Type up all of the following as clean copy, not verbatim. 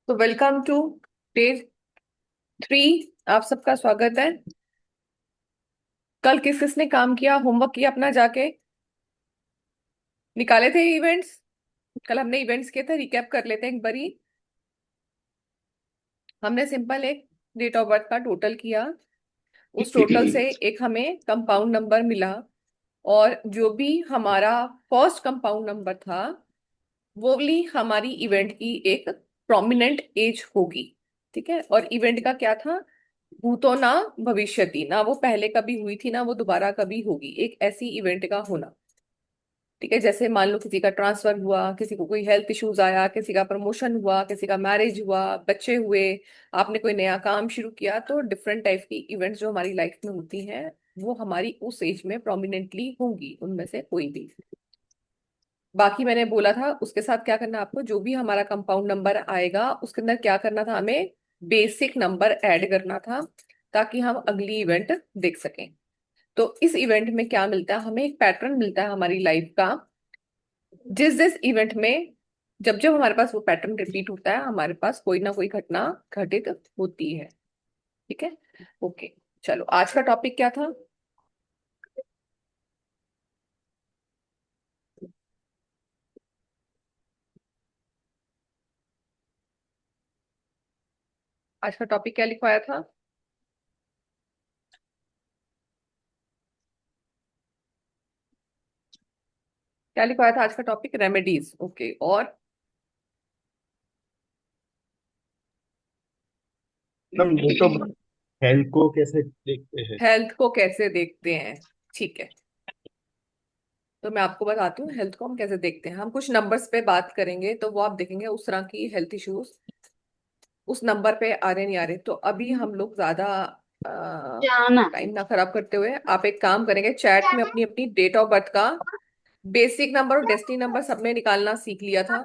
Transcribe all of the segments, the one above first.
तो welcome to day 3। आप सबका स्वागत है। कल किस किसने काम किया, होमवर्क किया अपना जाके? निकाले थे इवेंट्स? कल हमने इवेंट्स किए थे, रिकैप कर लेते हैं एक बारी। हमने सिंपल एक डेट ऑफ बर्थ का टोटल किया। उस टोटल से एक हमें कंपाउंड नंबर मिला, और जो भी हमारा फर्स्ट कंपाउंड नंबर था वो भी हमारी इवेंट की एक प्रोमिनेंट एज होगी। ठीक है, और इवेंट का क्या था? भूतो ना भविष्यति, ना वो पहले कभी हुई थी ना वो दोबारा कभी होगी, एक ऐसी इवेंट का होना। ठीक है, जैसे मान लो किसी का ट्रांसफर हुआ, किसी को कोई हेल्थ इश्यूज आया, किसी का प्रमोशन हुआ, किसी का मैरिज हुआ, बच्चे हुए, आपने कोई नया काम शुरू किया, तो डिफरेंट टाइप की इवेंट्स जो हमारी लाइफ में होती हैं वो हमारी उस एज में प्रोमिनेंटली होंगी, उनमें से कोई भी। बाकी मैंने बोला था उसके साथ क्या करना आपको, जो भी हमारा कंपाउंड नंबर आएगा उसके अंदर क्या करना था, हमें बेसिक नंबर ऐड करना था, ताकि हम अगली इवेंट देख सकें। तो इस इवेंट में क्या मिलता है, हमें एक पैटर्न मिलता है हमारी लाइफ का। जिस जिस इवेंट में जब जब हमारे पास वो पैटर्न रिपीट होता है, हमारे पास कोई ना कोई घटना घटित होती है। ठीक है, ओके। चलो, आज का टॉपिक क्या था? आज का टॉपिक क्या लिखवाया था? क्या लिखवाया था आज का टॉपिक? रेमेडीज। ओके, और मैम ये तो हेल्थ को कैसे देखते हैं। हेल्थ को कैसे देखते हैं? ठीक है, तो मैं आपको बताती हूँ हेल्थ को हम कैसे देखते हैं। हम कुछ नंबर्स पे बात करेंगे, तो वो आप देखेंगे उस तरह की हेल्थ इश्यूज उस नंबर पे आ रहे नहीं आ रहे। तो अभी हम लोग ज्यादा जाना। टाइम ना खराब करते हुए, आप एक काम करेंगे, चैट में अपनी अपनी डेट ऑफ बर्थ का बेसिक नंबर और डेस्टिनी नंबर सबने निकालना सीख लिया था।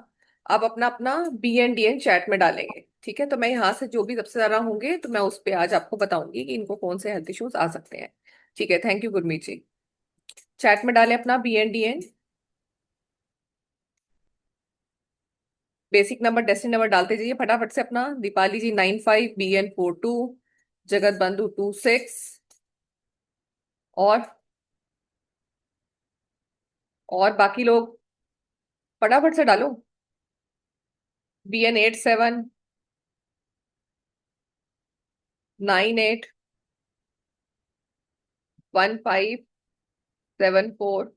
आप अपना अपना BNDN चैट में डालेंगे। ठीक है, तो मैं यहाँ से जो भी सबसे ज्यादा होंगे तो मैं उस पे आज आपको बताऊंगी कि इनको कौन से हेल्थ इश्यूज आ सकते हैं। ठीक है, thank you Gurmeet ji. Chat में डालें अपना BNDN, basic number destiny number डालते जाइए फटाफट से अपना। दीपाली जी 95, BN42, जगत बंधु 26, और बाकी लोग फटाफट से डालो। BN87, 98, 1574,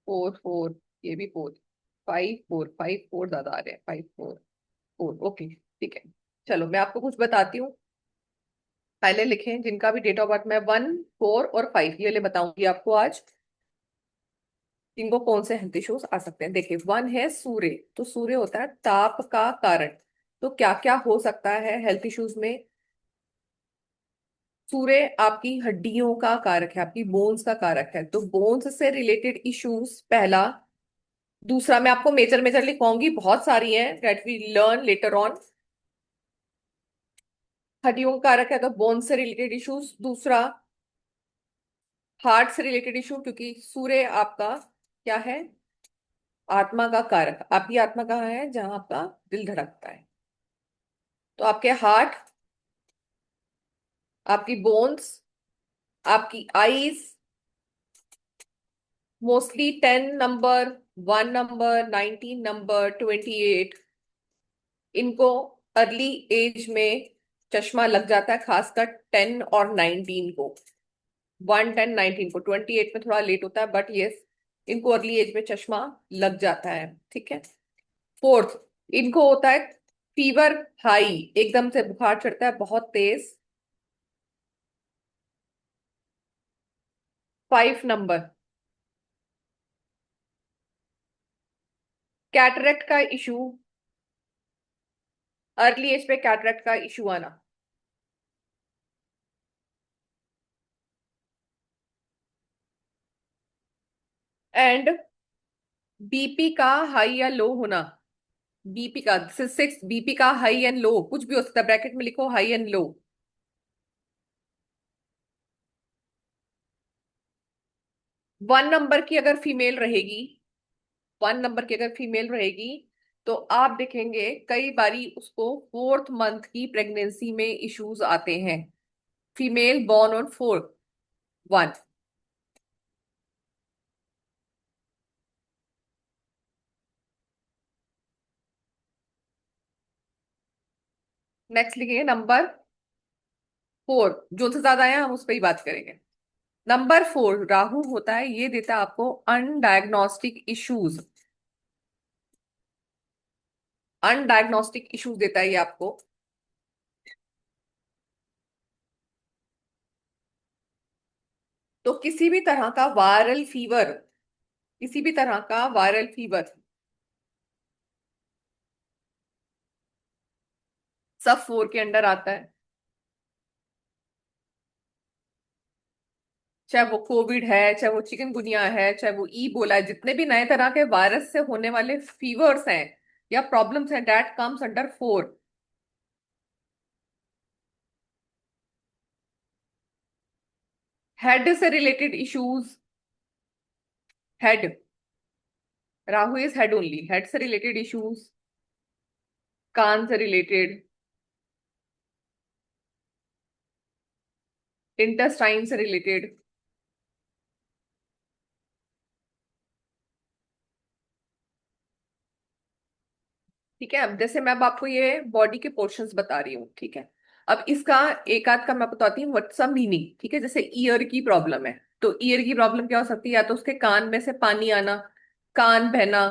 44, ये भी 4, 5454 ज्यादा आ रहे हैं, 544। ओके, ठीक है। चलो मैं आपको कुछ बताती हूँ। पहले लिखें जिनका भी डेट ऑफ बर्थ में 1, 4 और 5, ये ले बताऊंगी आपको आज इनको कौन से हेल्थ इश्यूज आ सकते हैं। देखिए, 1 है सूर्य। तो सूर्य होता है ताप का कारण। तो क्या क्या हो सकता है हेल्थ इश्यूज में? सूर्य आपकी हड्डियों का कारक है, आपकी बोन्स का कारक है, तो बोन्स से रिलेटेड इश्यूज पहला। दूसरा, मैं आपको मेजर मेजर लिखवाऊंगी, बहुत सारी हैं, that we learn later on. हड्डियों का कारक है तो बोन से रिलेटेड इश्यूज। दूसरा, हार्ट से रिलेटेड इशू, क्योंकि सूर्य आपका क्या है? आत्मा का कारक। आपकी आत्मा कहाँ है? जहां आपका दिल धड़कता है। तो आपके हार्ट, आपकी बोन्स, आपकी eyes, mostly 10 number, 1 number, 19 number, 28, इनको अर्ली एज में चश्मा लग जाता है, खासकर 10 और 19 को। 1, 10, 19 को, 28 में थोड़ा लेट होता है, बट ये इनको अर्ली एज में चश्मा लग जाता है। ठीक है। फोर्थ, इनको होता है फीवर हाई, एकदम से बुखार चढ़ता है बहुत तेज। 5 नंबर, कैटरेक्ट का इशू, अर्ली एज पे कैटरेक्ट का इशू आना। एंड बीपी का हाई या लो होना। बीपी का 6, बीपी का हाई एंड लो कुछ भी हो सकता है, ब्रैकेट में लिखो हाई एंड लो। 1 नंबर की अगर फीमेल रहेगी, 1 नंबर की अगर फीमेल रहेगी, तो आप देखेंगे कई बारी उसको 4th मंथ की प्रेगनेंसी में इश्यूज आते हैं। Female born on 4th 1। Next लिखेंगे नंबर 4, जो से ज्यादा आया हम उस पर ही बात करेंगे। नंबर 4 राहु होता है, ये देता है आपको अनडायग्नोस्टिक इश्यूज। अनडायग्नोस्टिक इश्यूज देता है ये आपको। तो किसी भी तरह का वायरल फीवर, किसी भी तरह का वायरल फीवर सब 4 के अंडर आता है। चाहे वो कोविड है, चाहे वो चिकनगुनिया है, चाहे वो बोला है, जितने भी नए तरह के वायरस से होने वाले फीवर्स हैं या प्रॉब्लम्स हैं, दैट कम्स अंडर 4। हेड से related issues, head, Rahu is head only, head से रिलेटेड इश्यूज, कान से रिलेटेड, इंटेस्टाइन से रिलेटेड। ठीक है, अब जैसे मैं अब आपको ये बॉडी के पोर्शंस बता रही हूँ, ठीक है। अब इसका एक आध का मैं बताती हूँ व्हाट्स अ मीनिंग, ठीक है। जैसे ईयर की प्रॉब्लम है, तो ईयर की प्रॉब्लम क्या हो सकती है? या तो उसके कान में से पानी आना, कान बहना,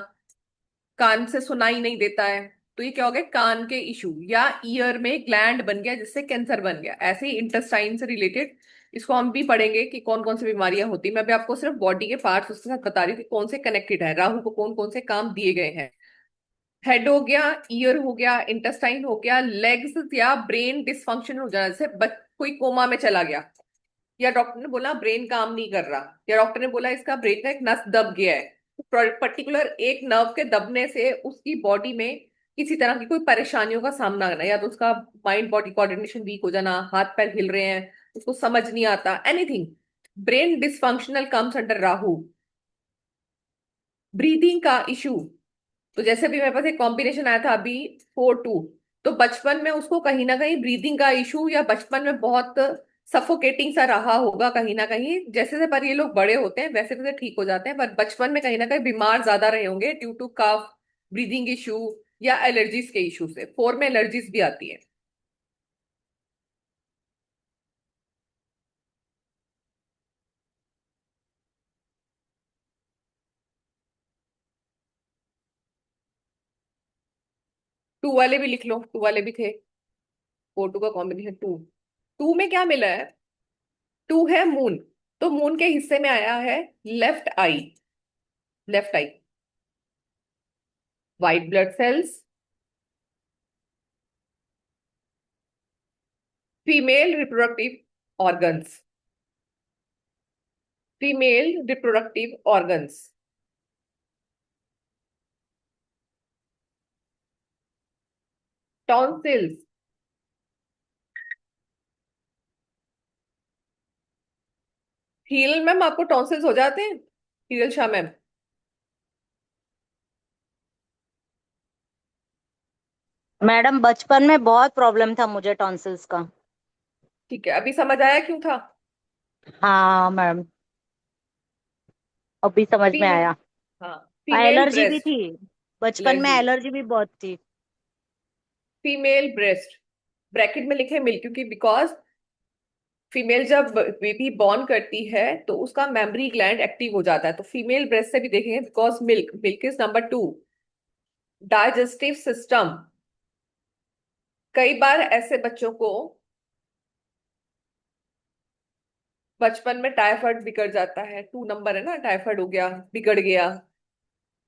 कान से सुनाई नहीं देता है, तो ये क्या हो गया? कान के इशू। या ईयर में ग्लैंड बन गया जिससे कैंसर बन गया। ऐसे ही इंटेस्टाइन से रिलेटेड इसको हम भी पढ़ेंगे कि कौन कौन सी बीमारियां होती हैं। मैं भी आपको सिर्फ बॉडी के पार्ट्स उसके साथ बता रही हूँ कि कौन से कनेक्टेड है, राहु को कौन कौन से काम दिए गए हैं। हेड हो गया, ईयर हो गया, इंटेस्टाइन हो गया, लेग्स या ब्रेन डिसफंक्शन हो जाना, जैसे कोई कोमा में चला गया, या डॉक्टर ने बोला ब्रेन काम नहीं कर रहा, या डॉक्टर ने बोला इसका ब्रेन का एक नस दब गया है। पर्टिकुलर एक नर्व के दबने से उसकी बॉडी में किसी तरह की कोई परेशानियों का सामना करना, या तो उसका माइंड बॉडी कोऑर्डिनेशन वीक हो जाना, हाथ पैर हिल रहे हैं, उसको समझ नहीं आता, anything. Brain dysfunctional comes under Rahu. Breathing का इशू, तो जैसे भी मेरे पास एक कॉम्बिनेशन आया था अभी 4-2, तो बचपन में उसको कहीं ना कहीं ब्रीदिंग का इशू, या बचपन में बहुत सफोकेटिंग सा रहा होगा कहीं ना कहीं। जैसे जैसे पर ये लोग बड़े होते हैं वैसे वैसे ठीक हो जाते हैं, पर बचपन में कहीं ना कहीं बीमार ज्यादा रहे होंगे due to cough, breathing issue, या एलर्जीज के इशू से। 4 में एलर्जीज भी आती है। 2 वाले भी लिख लो, 2 वाले भी थे। 4-2 का कॉम्बिनेशन 2। 2 में क्या मिला है? 2 है मून, तो मून के हिस्से में आया है left eye. Left eye, white blood cells, female reproductive organs, female reproductive organs, tonsils. हील मैम, आपको टॉन्सिल्स हो जाते हैं? Heal Shah ma'am? मैडम बचपन में बहुत प्रॉब्लम था मुझे टॉन्सिल्स का। ठीक है, अभी समझ आया क्यों था? हाँ मैम, अभी समझ में फीमेल, आया। हाँ, फीमेल एलर्जी भी ब्रेस्ट, थी, बचपन में एलर्जी, एलर्जी भी बहुत थी। फीमेल ब्रेस्ट, ब्रैकेट में लिखे मिल्क, क्योंकि बिकॉज फीमेल जब बेबी बॉर्न करती है तो उसका मेमोरी ग्लैंड एक्टिव हो जाता है। तो फीमेल ब्रेस्ट से भी देखेंगे, because milk, milk is number 2। Digestive system, कई बार ऐसे बच्चों को बचपन में टाइफाइड बिगड़ जाता है, 2 नंबर है ना, टाइफाइड हो गया, बिगड़ गया,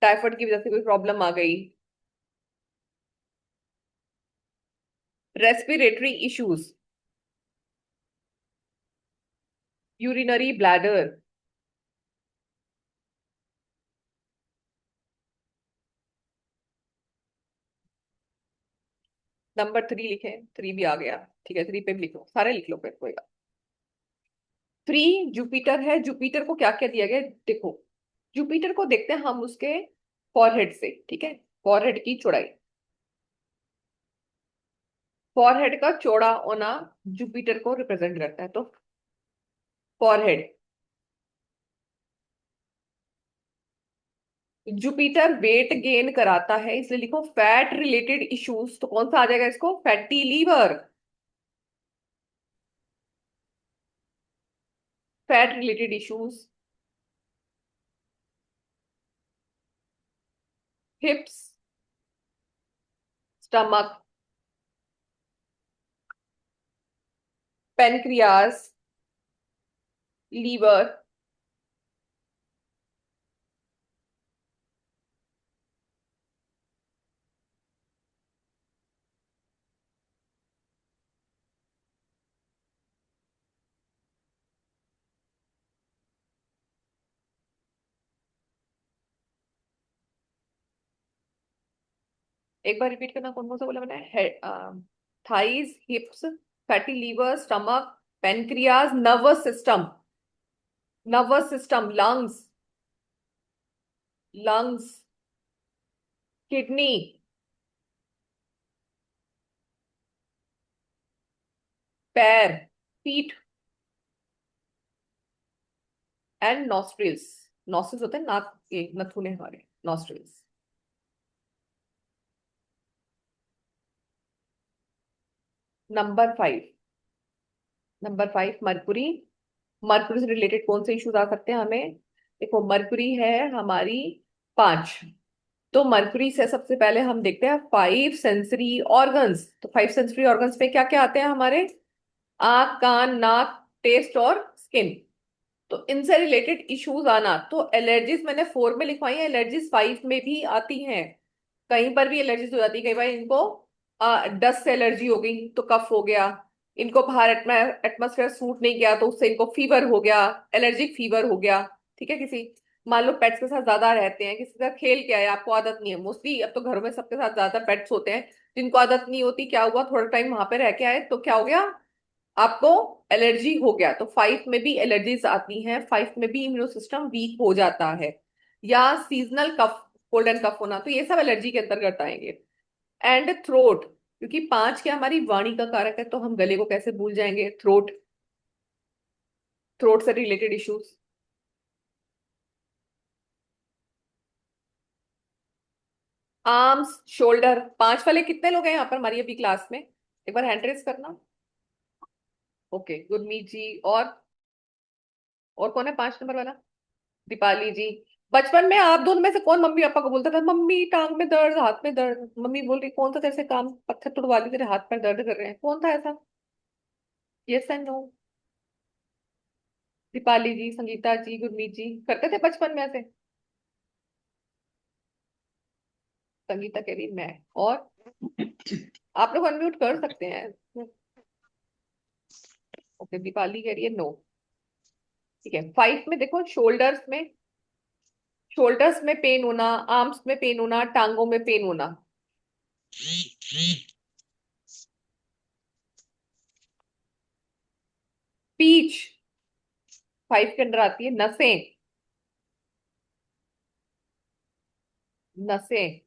टाइफाइड की वजह से कोई प्रॉब्लम आ गई। Respiratory issues, urinary bladder. Number 3 लिखे, 3 भी आ गया। ठीक है, 3 पे भी लिखो, सारे लिख लो फिर, कोई बात। 3 जुपिटर है। जुपिटर को क्या क्या दिया गया देखो। जुपिटर को देखते हैं हम उसके फॉरहेड से, ठीक है। फॉरहेड की चौड़ाई। फॉरहेड का चौड़ा होना जुपिटर को रिप्रेजेंट करता है, तो फॉरहेड। जुपिटर वेट गेन कराता है, इसलिए लिखो फैट रिलेटेड इश्यूज। तो कौन सा आ जाएगा इसको? Fatty liver. Fat related issues, hips, stomach, pancreas, liver. एक बार रिपीट करना, कौन कौन सा बोला मैंने? Head, thighs, hips, fatty liver, stomach, pancreas, nervous system. Nervous system, lungs, lungs, kidney, पैर, फीट, एंड नॉस्ट्रिल्स। नॉस्ट्रिल्स होते हैं नाक के, नथुने हमारे, nostrils. Number 5। Number 5, Mercury. Mercury से रिलेटेड कौन से इश्यूज आ सकते हैं हमें? देखो, मरकुरी है हमारी 5। तो मरकुरी से सबसे पहले हम देखते हैं 5 सेंसरी ऑर्गन्स। तो 5 सेंसरी ऑर्गन्स पे क्या क्या आते हैं हमारे? आंख, कान, नाक, टेस्ट और स्किन। तो इनसे रिलेटेड इश्यूज आना, तो एलर्जीज मैंने 4 में लिखवाई है, एलर्जीज 5 में भी आती हैं। कहीं पर भी एलर्जीज हो जाती है। कई बार इनको डस्ट से एलर्जी हो गई तो कफ हो गया। इनको बाहर एटमोसफेयर सूट नहीं किया तो उससे इनको फीवर हो गया, एलर्जिक फीवर हो गया। ठीक है। किसी, मान लो पेट्स के साथ ज्यादा रहते हैं, किसी का खेल क्या है, आपको आदत नहीं है, मोस्टली अब तो घरों में सबके साथ ज्यादा पेट्स होते हैं। जिनको आदत नहीं होती, क्या हुआ, थोड़ा टाइम वहां पे रह के आए तो क्या हो गया, आपको एलर्जी हो गया। तो 5 में भी एलर्जीज आती हैं, 5 में भी इम्यूनो सिस्टम वीक हो जाता है। या सीजनल कफ, कोल्ड एंड कफ होना, तो ये सब एलर्जी के अंतर्गत आएंगे। एंड थ्रोट, क्योंकि 5 क्या हमारी वाणी का कारक है, तो हम गले को कैसे भूल जाएंगे? थ्रोट, थ्रोट से रिलेटेड इश्यूज। Arms, shoulder. 5 वाले कितने लोग हैं यहाँ पर हमारी अभी क्लास में? एक बार हैंड रेस करना। ओके, गुरमीत जी। और कौन है 5 नंबर वाला? दीपाली जी। बचपन में आप दोनों में से कौन मम्मी पापा को बोलता था, मम्मी टांग में दर्द, हाथ में दर्द, मम्मी बोल रही कौन सा तेरे से काम, पत्थर तुड़वा ली, तेरे हाथ पैर दर्द कर रहे हैं? कौन था ऐसा? Yes and no. Deepali ji, Sangeeta ji, Gurmeet ji करते थे बचपन में ऐसे? संगीता कह रही मैं। और आप लोग अनम्यूट कर सकते हैं। ओके, दीपाली कह रही है नो। ठीक है। 5 में देखो, शोल्डर्स में पेन होना, आर्म्स में पेन होना, टांगों में पेन होना। पीच 5 के अंदर आती है। नसें, नसें।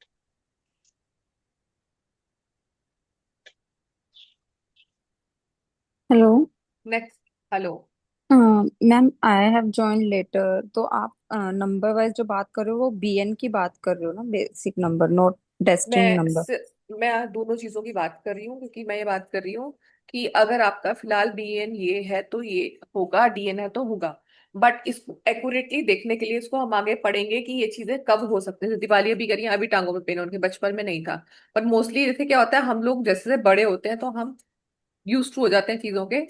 Hello. Next. Hello. Ma'am, I have join letter. तो आप नंबर वाइज जो बात कर रहे हो वो बीएन की बात कर रहे हो ना? बेसिक नंबर, नोट डेस्टिनी मैं नंबर। स, मैं दोनों चीजों की बात कर रही हूँ, क्योंकि मैं ये बात कर रही हूँ कि अगर आपका फिलहाल बीएन ये है तो ये होगा, डीएन है तो होगा। बट इसको एक्यूरेटली देखने के लिए इसको हम आगे पढ़ेंगे कि ये चीजें कब हो सकती है। जैसे दिवाली अभी करिए, अभी टांगों में पेन है, उनके बचपन में नहीं था। पर मोस्टली जैसे क्या होता है, हम लोग जैसे जैसे बड़े होते हैं तो हम यूज टू हो जाते हैं चीजों के।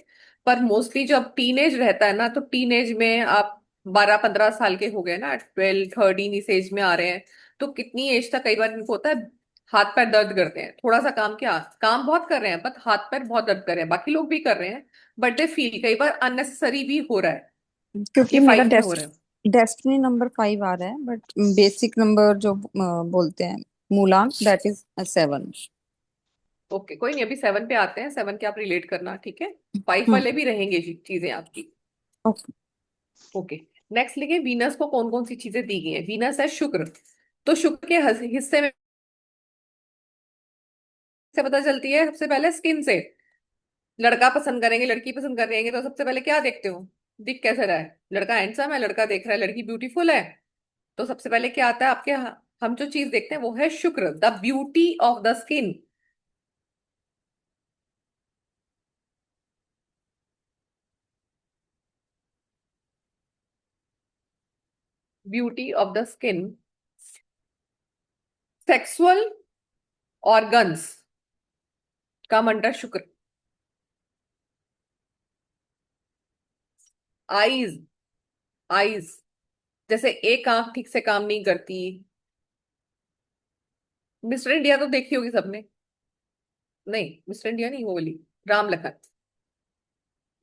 पर मोस्टली जब टीनेज रहता है ना, तो टीनेज में आप 12-15 साल के हो गए ना, 12-13 इस एज में आ रहे हैं। तो कितनी एज तक कई बार इनको होता है हाथ पैर दर्द करते हैं। थोड़ा सा काम, क्या काम बहुत कर रहे हैं, बट हाथ पैर बहुत दर्द कर रहे हैं, बाकी लोग भी कर रहे हैं। बट दे फील कई बार अननेसेसरी भी हो रहा है। क्योंकि ये मेरा 5 में हो रहा है। डेस्टिनी नंबर 5 आ रहा है, बट बेसिक नंबर जो बोलते हैं, मूलांक, दैट इज 7। ओके, कोई नहीं, अभी 7 पे आते हैं। 7 के आप रिलेट करना, ठीक है। 5 हम्म। वाले भी रहेंगे चीजें आपकी। ओके। ओके। नेक्स्ट लिखे, वीनस को कौन कौन सी चीजें दी गई है? वीनस है शुक्र। तो शुक्र के हिस्से में से पता चलती है? सबसे पहले स्किन से। लड़का पसंद करेंगे, लड़की पसंद करेंगे, तो सबसे पहले क्या देखते हो? दिख कैसे रहा है? लड़का हैंडसम है, लड़का देख रहा है लड़की ब्यूटीफुल है, तो सबसे पहले क्या आता है आपके हम जो चीज देखते हैं वो है शुक्र, the beauty of the skin. Beauty of the skin. Sexual organs का अंडर शुक्र। आईज। आईज, जैसे एक आंख ठीक से काम नहीं करती। मिस्टर इंडिया तो देखी होगी सबने। नहीं, मिस्टर इंडिया नहीं, वो वाली राम लखन।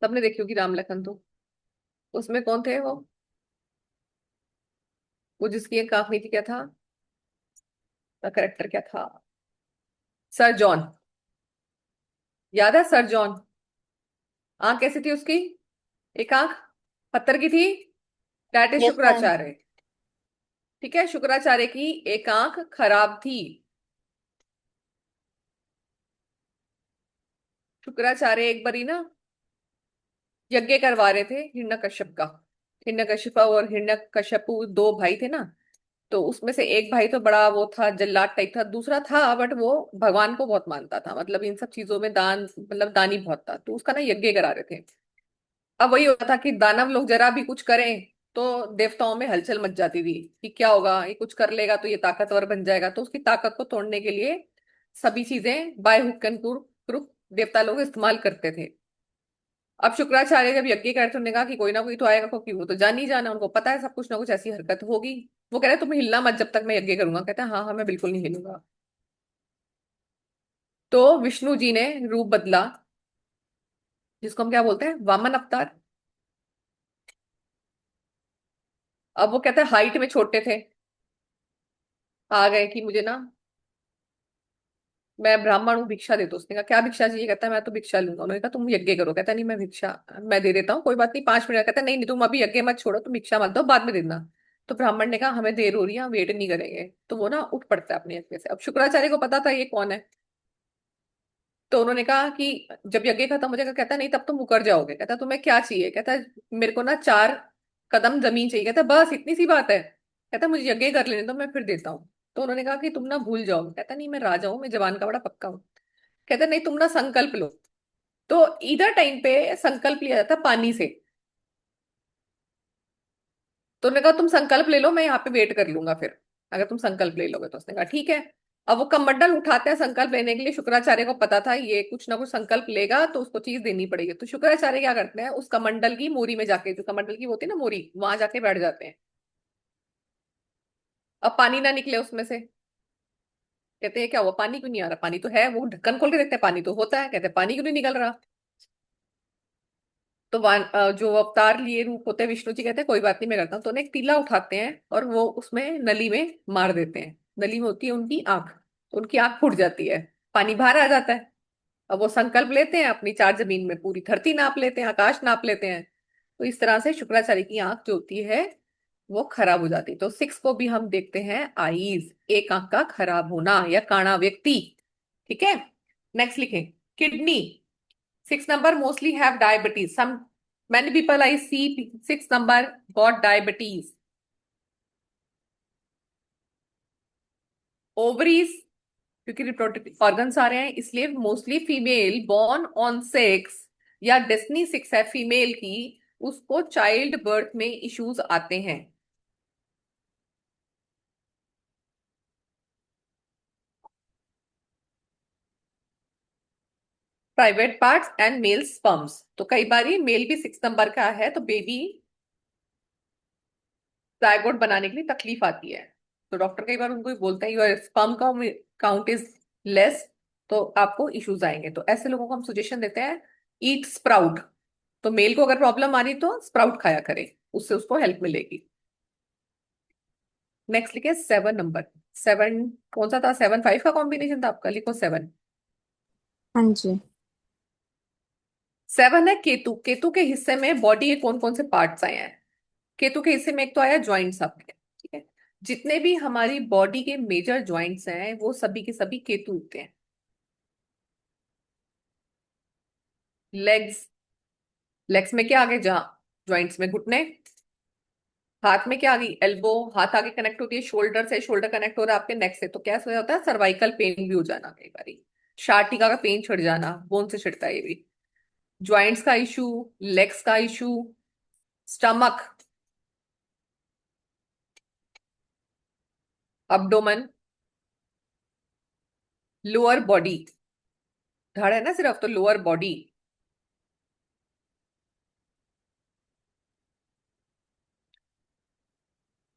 सबने देखी होगी राम लखन तो। उसमें कौन थे वो जिसकी एक आंख नहीं थी, क्या था? करेक्टर क्या था? Sir John. याद है सर जॉन? आंख कैसी थी उसकी? एक आंख पत्थर की थी। That is yes ma'am. Shukracharya. ठीक है, शुक्राचार्य की एक आंख खराब थी। शुक्राचार्य एक बारी ना यज्ञ करवा रहे थे हिरण्यकश्यप का। हिरण्यकशिपा और हिरण्यकश्यपु दो भाई थे ना। तो उसमें से एक भाई तो बड़ा वो था, जल्लाद टाइप था, दूसरा था बट वो भगवान को बहुत मानता था, मतलब इन सब चीजों में दान, मतलब दानी बहुत था, तो उसका ना यज्ञ करा रहे थे। अब वही होता था कि दानव लोग जरा भी कुछ करें तो देवताओं में हलचल मच जाती थी कि क्या होगा, ये कुछ कर लेगा तो ये ताकतवर बन जाएगा, तो उसकी ताकत को तोड़ने के लिए सभी चीजें बाय हुक एंड क्रुक देवता लोग इस्तेमाल करते थे। अब शुक्राचार्य जब यज्ञ करते उन्होंने कहा कि कोई ना कोई तो आएगा, क्योंकि वो तो जान ही जाना, उनको पता है सब कुछ ना कुछ ऐसी हरकत होगी। वो कह रहे तुम हिलना मत जब तक मैं यज्ञ करूंगा। कहते हैं हाँ हाँ मैं बिल्कुल नहीं हिलूंगा। तो विष्णु जी ने रूप बदला, जिसको हम क्या बोलते हैं, वामन अवतार। अब वो कहते हैं हाइट में छोटे थे, आ गए कि मुझे ना, मैं ब्राह्मण हूँ, भिक्षा दे दो। उसने कहा क्या भिक्षा चाहिए? कहता है मैं तो भिक्षा लूंगा। उन्होंने कहा तुम यज्ञ करो। कहता नहीं, मैं भिक्षा मैं दे देता हूँ, कोई बात नहीं, 5 मिनट। कहता नहीं नहीं, तुम अभी यज्ञ मत छोड़ो, तुम भिक्षा मत दो, बाद में देना। तो ब्राह्मण ने कहा हमें देर हो रही है, हम वेट नहीं करेंगे। तो वो ना उठ पड़ता है अपने यज्ञ से। अब शुक्राचार्य को पता था ये कौन है, तो उन्होंने कहा कि जब यज्ञ खत्म हो जाएगा, कहता नहीं तब तुम मुकर जाओगे। कहता तुम्हें क्या चाहिए? कहता मेरे को ना 4 कदम जमीन चाहिए। कहता बस इतनी सी बात है? कहता मुझे यज्ञ कर लेने दो, मैं फिर देता हूँ। तो उन्होंने कहा कि तुम ना भूल जाओगे। कहता नहीं, मैं राजा हूँ, मैं जबान का बड़ा पक्का हूँ। कहता नहीं, तुम ना संकल्प लो। तो इधर टाइम पे संकल्प लिया जाता पानी से। तो उन्होंने कहा तुम संकल्प ले लो, मैं यहाँ पे वेट कर लूंगा फिर, अगर तुम संकल्प ले लोगे। तो उसने कहा ठीक है। अब वो कमंडल उठाते हैं संकल्प लेने के लिए। शुक्राचार्य को पता था ये कुछ ना कुछ संकल्प लेगा तो उसको चीज देनी पड़ेगी। तो शुक्राचार्य क्या करते हैं, उस कमंडल की मोरी में जाके, जो कमंडल की होती है ना मोरी, वहां जाके बैठ जाते हैं। अब पानी ना निकले उसमें से। कहते हैं क्या हुआ, पानी क्यों नहीं आ रहा? पानी तो है। वो ढक्कन खोल के देखते हैं, पानी तो होता है। कहते हैं पानी क्यों नहीं निकल रहा? तो जो अवतार लिए रूप होते हैं विष्णु जी, कहते हैं कोई बात नहीं मैं करता हूँ। तो उन्हें एक तीला उठाते हैं और वो उसमें नली में मार देते हैं। नली में होती है उनकी आंख, तो उनकी आंख फूट जाती है, पानी बाहर आ जाता है। अब वो संकल्प लेते हैं, अपनी 4 जमीन में पूरी धरती नाप लेते हैं, आकाश नाप लेते हैं। तो इस तरह से शुक्राचार्य की आंख जो होती है वो खराब हो जाती है। तो 6 को भी हम देखते हैं आईज, एक आंख का खराब होना या काणा व्यक्ति। ठीक है, नेक्स्ट लिखें kidney. 6 number mostly have diabetes. Many people I see 6 number got diabetes. Ovaries, क्योंकि रिप्रोडक्टिव ऑर्गन्स आ रहे हैं इसलिए मोस्टली फीमेल बॉर्न ऑन 6 या डेस्टिनी 6 है फीमेल की, उसको चाइल्ड बर्थ में इश्यूज आते हैं। Private parts and male sperms, तो कई बार मेल भी 6 नंबर का है तो बेबी जायगोट बनाने के लिए तकलीफ आती है। तो डॉक्टर कई बार उनको ही बोलते हैं your sperm count is less, तो आपको इश्यूज आएंगे। तो ऐसे लोगों को हम सजेशन देते हैं ईट स्प्राउट। तो मेल को अगर प्रॉब्लम आ रही तो स्प्राउट खाया करे, उससे उसको हेल्प मिलेगी। नेक्स्ट लिखे 7 नंबर। 7 कौन सा था? 7 5 का कॉम्बिनेशन था आपका, लिखो 7। हाँ जी। 7 है केतु। केतु के हिस्से में बॉडी के कौन कौन से पार्ट्स आए हैं? केतु के हिस्से में एक तो आया ज्वाइंट्स आपके। ठीक है, जितने भी हमारी बॉडी के मेजर ज्वाइंट्स हैं वो सभी के सभी केतु होते हैं। लेग्स, लेग्स में क्या आगे, जहाँ ज्वाइंट्स में घुटने। हाथ में क्या आ गई, एल्बो, हाथ आगे कनेक्ट होती है शोल्डर से, शोल्डर कनेक्ट हो रहा है आपके नेक से, तो क्या हो जाता है, सर्वाइकल पेन भी हो जाना कई बारी, शार्टिका का पेन छिड़ जाना, बोन से छिड़ता है ये भी। ज्वाइंट्स का इशू, लेग्स का issue, stomach, abdomen, lower body, धड़ है ना सिर्फ, तो lower body,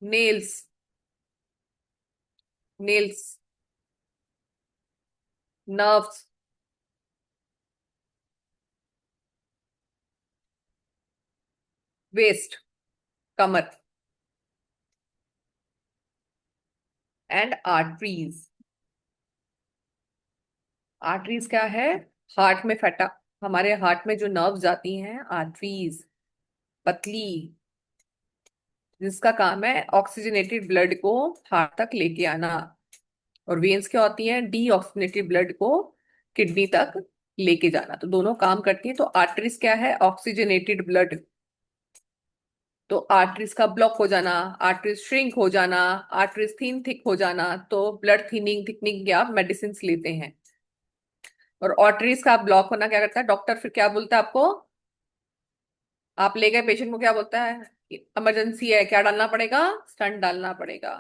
nails, nails, nerves, waist, कमर, एंड आर्टरीज। आर्टरीज क्या है, हार्ट में फटा, हमारे हार्ट में जो नर्व जाती हैं, आर्टरीज, पतली, जिसका काम है ऑक्सीजनेटेड ब्लड को हार्ट तक लेके आना। और वेन्स क्या होती हैं, डी ऑक्सीजनेटेड ब्लड को किडनी तक लेके जाना, तो दोनों काम करती हैं। तो आर्टरीज क्या है, ऑक्सीजनेटेड ब्लड, तो आर्टरीज का ब्लॉक हो जाना, आर्टरीज श्रिंक हो जाना, आर्टरीज थिन थिक हो जाना, तो ब्लड थिनिंग थिकनिंग के आप मेडिसिन लेते हैं। और आर्टरीज का ब्लॉक होना क्या करता है, डॉक्टर फिर क्या बोलता है आपको, आप ले गए पेशेंट को, क्या बोलता है, इमरजेंसी है, क्या डालना पड़ेगा, स्टंट डालना पड़ेगा,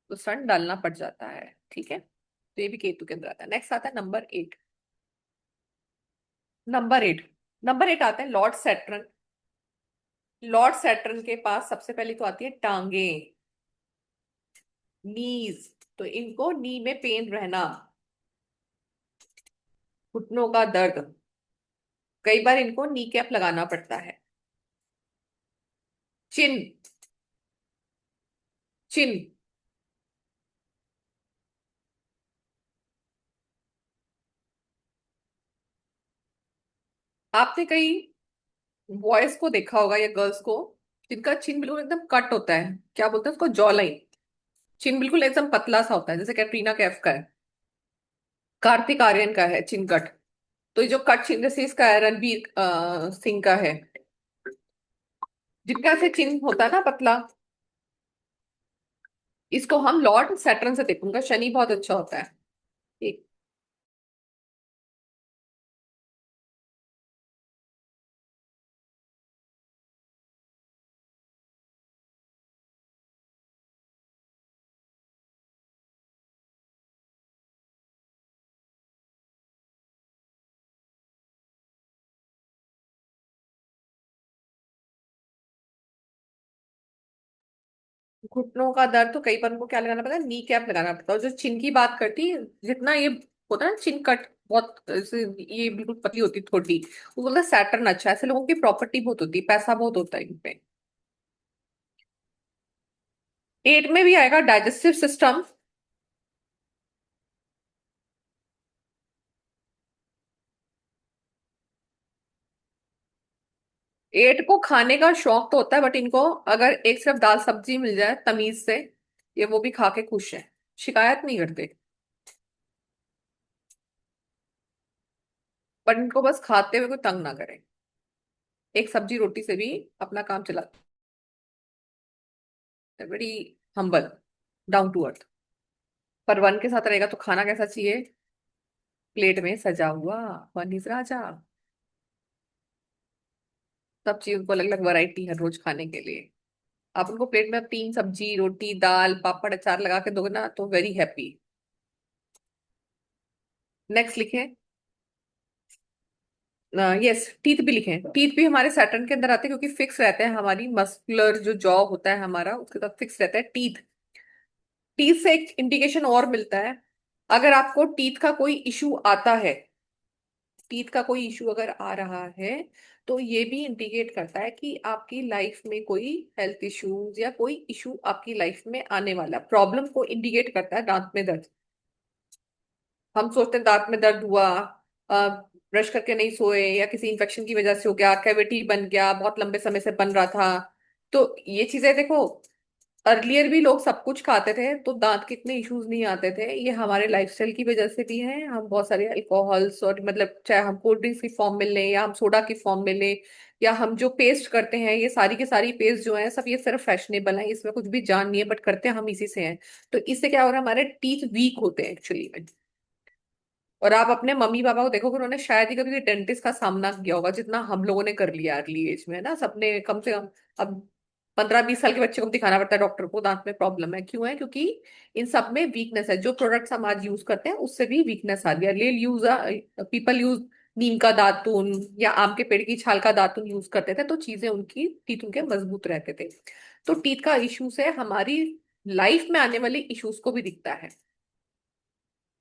तो स्टंट डालना पड़ जाता है। ठीक है, तो ये भी केतु के अंदर आता है। नेक्स्ट आता है नंबर 8। नंबर 8, नंबर 8 आते हैं लॉर्ड सैटर्न। लॉर्ड सैटर्न के पास सबसे पहले तो आती है टांगे, नीज, तो इनको नी में पेन रहना, घुटनों का दर्द, कई बार इनको नी कैप लगाना पड़ता है। चिन, चिन, आपने कई बॉयज को देखा होगा या गर्ल्स को, जिनका चिन बिल्कुल एकदम कट होता है, क्या बोलते हैं उसको, जॉ लाइन, चिन बिल्कुल एकदम पतला सा होता है, जैसे कैटरीना कैफ का है, कार्तिक आर्यन का है चिन कट। तो ये जो कट चिन जैसे इसका है, रणवीर सिंह का है, जिनका से चिन होता है ना पतला, इसको हम लॉर्ड सैटर्न से देखो, उनका शनि बहुत अच्छा होता है। एक, घुटनों का दर्द, तो कई बार उनको क्या लगाना पड़ता है, नी कैप लगाना पड़ता है। और जो चिन की बात करती है, जितना ये होता है ना चिन कट, बहुत ये बिल्कुल पतली होती है थोड़ी, वो बोलता है सैटर्न अच्छा है, ऐसे लोगों की प्रॉपर्टी बहुत होती है, पैसा बहुत होता है इनपे। 8 में भी आएगा डाइजेस्टिव सिस्टम। 8 को खाने का शौक तो होता है, बट इनको अगर एक सिर्फ दाल सब्जी मिल जाए तमीज से, ये वो भी खा के खुश है, शिकायत नहीं करते, पर इनको बस खाते हुए कोई तंग ना करे, एक सब्जी रोटी से भी अपना काम चलाते हैं, बड़ी हम्बल, डाउन टू अर्थ। पर वन के साथ रहेगा तो खाना कैसा चाहिए, प्लेट में सजा हुआ, वन इज राजा, सब चीज उनको अलग अलग वैरायटी है रोज खाने के लिए। आप उनको प्लेट में 3 सब्जी रोटी दाल पापड़ अचार लगा के दोगे ना, तो वेरी हैप्पी। नेक्स्ट लिखे, यस, टीथ भी लिखें, टीथ भी हमारे सैटर्न के अंदर आते हैं, क्योंकि फिक्स रहते हैं, हमारी मस्कुलर जो जॉ होता है हमारा, उसके साथ फिक्स रहता है टीथ। टीथ से एक इंडिकेशन और मिलता है, अगर आपको टीथ का कोई इशू आता है, टीथ का कोई इशू अगर आ रहा है, तो ये भी इंडिकेट करता है कि आपकी लाइफ में कोई हेल्थ इश्यूज या कोई इशू आपकी लाइफ में आने वाला, प्रॉब्लम को इंडिकेट करता है दांत में दर्द। हम सोचते हैं दांत में दर्द हुआ, ब्रश करके नहीं सोए, या किसी इन्फेक्शन की वजह से हो गया, कैविटी बन गया, बहुत लंबे समय से बन रहा था, तो ये चीजें देखो अर्लियर भी लोग सब कुछ खाते थे तो दांत के इतने इश्यूज नहीं आते थे। ये हमारे लाइफस्टाइल की वजह से भी है। हम बहुत सारे अल्कोहल्स और मतलब चाहे हम कोल्ड ड्रिंक्स की फॉर्म में लें या हम सोडा की फॉर्म में लें, या हम जो पेस्ट करते हैं, ये सारी की सारी पेस्ट जो है सब ये सिर्फ फैशनेबल है, इसमें कुछ भी जान नहीं है, बट करते हम इसी से हैं। तो इससे क्या हो रहा है, हमारे टीथ वीक होते हैं एक्चुअली में। और आप अपने मम्मी पापा को देखोगे, उन्होंने शायद ही कभी डेंटिस्ट का सामना किया होगा जितना हम लोगों ने कर लिया अर्ली एज में, है ना। सबने कम से कम अब 15-20 साल के बच्चे को दिखाना पड़ता है डॉक्टर को, दांत में प्रॉब्लम है। क्यों है? क्योंकि इन सब में वीकनेस है। जो प्रोडक्ट्स हम आज यूज करते हैं उससे भी वीकनेस आ रही है। अर्लियर यूज पीपल यूज नीम का दातून या आम के पेड़ की छाल का दातून यूज करते थे, तो चीजें उनकी टीथ उनके मजबूत रहते थे। तो टीथ का इश्यू से हमारी लाइफ में आने वाले इश्यूज को भी दिखता है।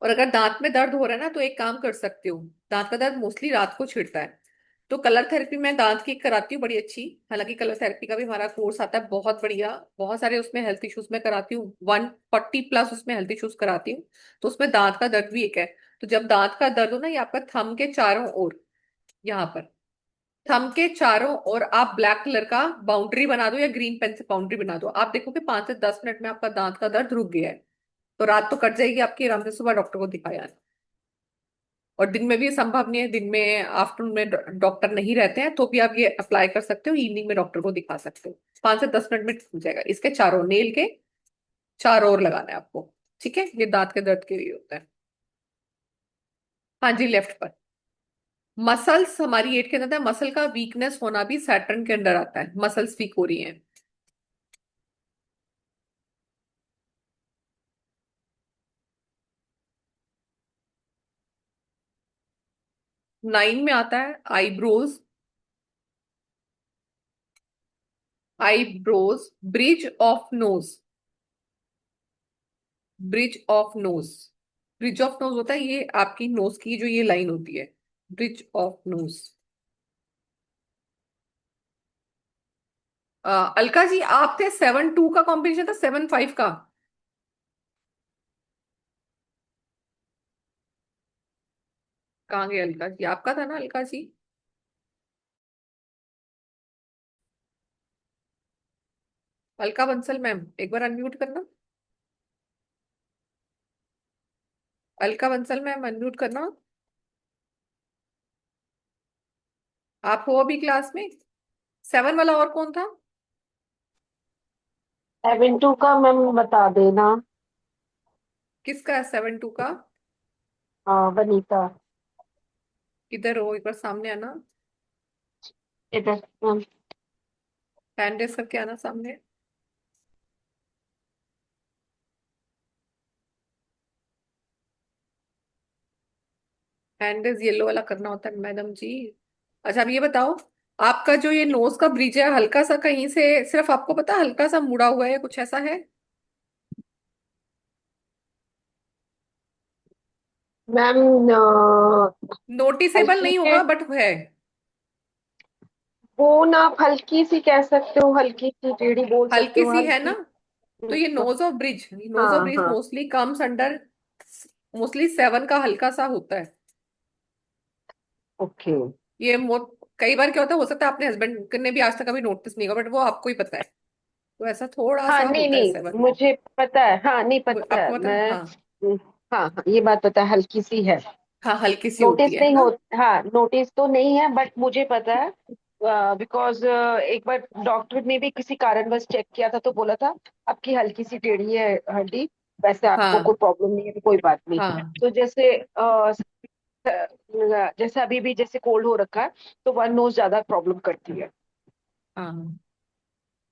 और अगर दांत में दर्द हो रहा है ना, तो एक काम कर सकते हो। दांत का दर्द मोस्टली रात को छिड़ता है, तो कलर थेरेपी मैं दांत की कराती हूँ बड़ी अच्छी। हालांकि कलर थेरेपी का भी हमारा कोर्स आता है बहुत बढ़िया। बहुत सारे उसमें हेल्थ इश्यूज में कराती हूँ, 140+ उसमें हेल्थ इश्यूज कराती हूँ। तो उसमें दांत का दर्द भी एक है। तो जब दांत का दर्द हो ना, ये आपका थंब के चारों ओर, यहाँ पर थंब के चारों ओर आप ब्लैक कलर का बाउंड्री बना दो या ग्रीन पेन से बाउंड्री बना दो, आप देखोगे 5 से 10 मिनट में आपका दांत का दर्द रुक गया है। तो रात तो कट जाएगी आपकी आराम से, सुबह डॉक्टर को दिखाया। और दिन में भी ये संभव नहीं है, दिन में आफ्टरनून में डॉक्टर नहीं रहते हैं, तो भी आप ये अप्लाई कर सकते हो, इवनिंग में डॉक्टर को दिखा सकते हो। 5 से 10 मिनट में ठीक हो जाएगा। इसके चारों नेल के चारों ओर लगाना है आपको। ठीक है, ये दांत के दर्द के लिए होता है। हाँ जी, लेफ्ट पर। मसल्स हमारी एट के अंदर है। मसल का वीकनेस होना भी सैटर्न के अंडर आता है। मसल्स वीक हो रही हैं। 9 में आता है eyebrows. Eyebrows, bridge of knows. Bridge of knows. Bridge of knows होता है ये आपकी नोज की जो ये लाइन होती है, bridge of knows. Alka ji, आप थे 7-2 का कॉम्बिनेशन था, 7-5 का। कहाँ गए अलका जी? आपका था ना अलका जी? अलका बंसल मैम, एक बार अनम्यूट करना। अलका बंसल मैम, अनम्यूट करना। आप हो अभी क्लास में? 7 वाला और कौन था? 7-2 का मैम बता देना। किसका है 7-2 का? हाँ, वनीता। किधर हो? एक बार सामने आना। इधर मैम। हैंड रेस करके आना सामने। हैंड रेस येलो वाला करना होता है मैडम जी। अच्छा, अब ये बताओ, आपका जो ये नोज का ब्रिज है, हल्का सा कहीं से, सिर्फ आपको पता है, हल्का सा मुड़ा हुआ है, कुछ ऐसा है? मैम नोटिसेबल हल्की नहीं है। होगा बट है। वो ना आप हल्की सी कह सकते हो, हल्की सी टेढ़ी बोल सकते हल्की हो, सी है ना? हल्की। तो ये nose of bridge, nose of हाँ ब्रिज हाँ। मोस्टली कम्स अंडर, मोस्टली 7 का हल्का सा होता है। ओके। ये कई बार क्या होता है, हो सकता है आपने हस्बैंड ने भी आज तक कभी नोटिस नहीं होगा, बट वो आपको ही पता है। तो ऐसा थोड़ा हाँ सा नहीं होता है नहीं, 7 में। मुझे पता है। हाँ नहीं, पता है आपको पता है? मैं। हाँ। हाँ हाँ, ये बात पता है, हल्की सी है। हाँ, हल्की सी होती नोटिस है नहीं ना। हो। हाँ, नोटिस तो नहीं है बट मुझे पता है। बिकॉज एक बार डॉक्टर ने भी किसी कारणवश चेक किया था तो बोला था आपकी हल्की सी टेढ़ी है हड्डी। वैसे आपको कोई हाँ। प्रॉब्लम नहीं है तो कोई बात नहीं। हाँ। तो जैसे अभी भी जैसे कोल्ड हो रखा है, तो वन नोज ज्यादा प्रॉब्लम करती है। हाँ,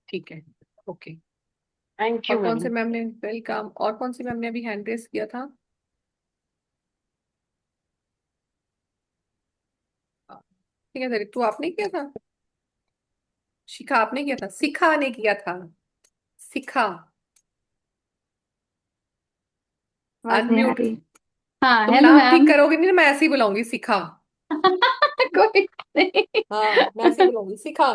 ठीक है। ओके। थैंक और यू कौन मैम। से मैम ने, वेलकम, और कौन सी मैम ने अभी हैंड रेस किया था? ठीक है, तू आपने किया था? शिखा आपने किया था? शिखा ने किया था। शिखा, आवाज नहीं आ अनम्यूट। रही। हाँ, तुम हेलो नाम ठीक मैम। करोगे नहीं ना, मैं ऐसे ही बुलाऊंगी शिखा। कोई नहीं। हाँ, मैं ऐसे ही बुलाऊंगी शिखा।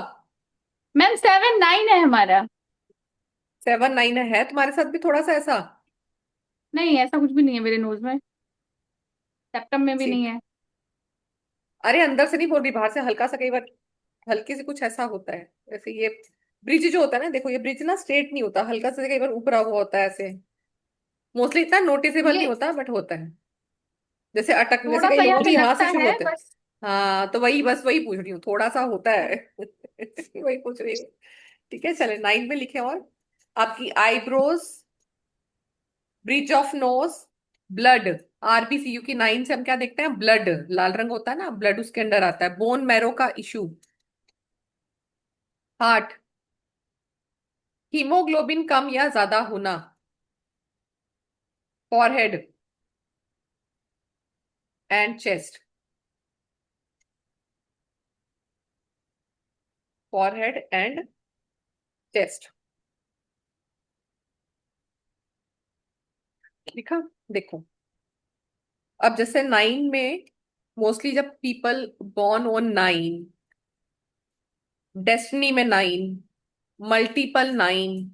मैम 7-9 है हमारा। 7-9 है तुम्हारे साथ भी थोड़ा सा ऐसा? नहीं, ऐसा कुछ भी नहीं है मेरे नोज में। सेप्टम में भी नहीं ठीक। है। अरे अंदर से नहीं बोल रही, बाहर से हल्का सा कई बार हल्की से कुछ ऐसा होता है, जैसे ये ब्रिज जो होता है ना, देखो ये ब्रिज ना स्ट्रेट नहीं होता, हल्का सा कई बार ऊपरा हुआ होता है ऐसे। मोस्टली इतना नोटिसेबल नहीं ये होता बट होता है। जैसे अटक, जैसे थोड़ा कई सा यहाँ लोगों पे के यहाँ लगता से शुरू है होते हैं। बस। हाँ तो वही, बस वही पूछ रही हूँ, थोड़ा सा होता है। वही पूछ रही हूँ। ठीक है, चले 9 में लिखे। और आपकी eyebrows, bridge of nose, blood, आरबीसीयू की 9 से हम क्या देखते हैं? ब्लड, लाल रंग होता है ना, ब्लड उसके अंदर आता है। बोन मैरो का इशू, हार्ट, हीमोग्लोबिन कम या ज्यादा होना, forehead and chest, forehead and chest. लिखा? देखो, अब जैसे 9 में मोस्टली जब पीपल बॉर्न ऑन 9, डेस्टिनी में 9, मल्टीपल 9,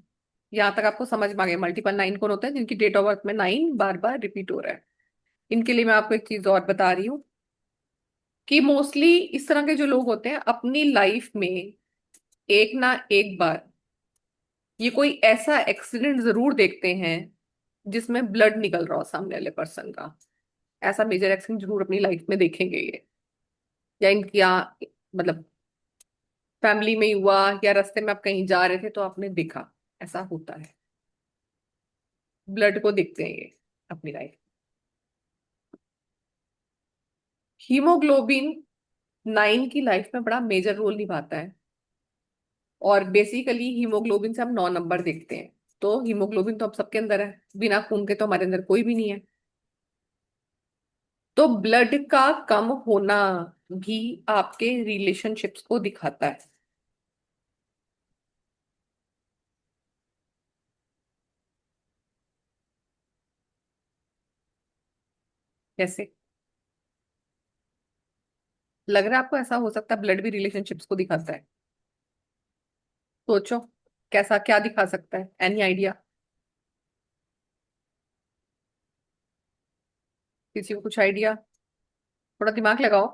यहां तक आपको समझ में आ गया मल्टीपल 9 कौन होता है? जिनकी डेट ऑफ बर्थ में 9 बार बार रिपीट हो रहा है। इनके लिए मैं आपको एक चीज और बता रही हूँ कि मोस्टली इस तरह के जो लोग होते हैं अपनी लाइफ में एक ना एक बार ये कोई ऐसा एक्सीडेंट जरूर देखते हैं जिसमें ब्लड निकल रहा हो सामने वाले पर्सन का। ऐसा मेजर एक्सीडेंट जरूर अपनी लाइफ में देखेंगे ये, या इनकी मतलब फैमिली में ही हुआ, या रास्ते में आप कहीं जा रहे थे तो आपने देखा। ऐसा होता है, ब्लड को देखते हैं ये अपनी लाइफ। हीमोग्लोबिन 9 की लाइफ में बड़ा मेजर रोल निभाता है। और बेसिकली हीमोग्लोबिन से हम 9 नंबर देखते हैं। तो हीमोग्लोबिन तो हम सबके अंदर है, बिना खून के तो हमारे अंदर कोई भी नहीं है। तो ब्लड का कम होना भी आपके रिलेशनशिप्स को दिखाता है। कैसे लग रहा है आपको? ऐसा हो सकता है ब्लड भी रिलेशनशिप्स को दिखाता है? सोचो, कैसा, क्या दिखा सकता है? Any idea? किसी को कुछ आइडिया? थोड़ा दिमाग लगाओ,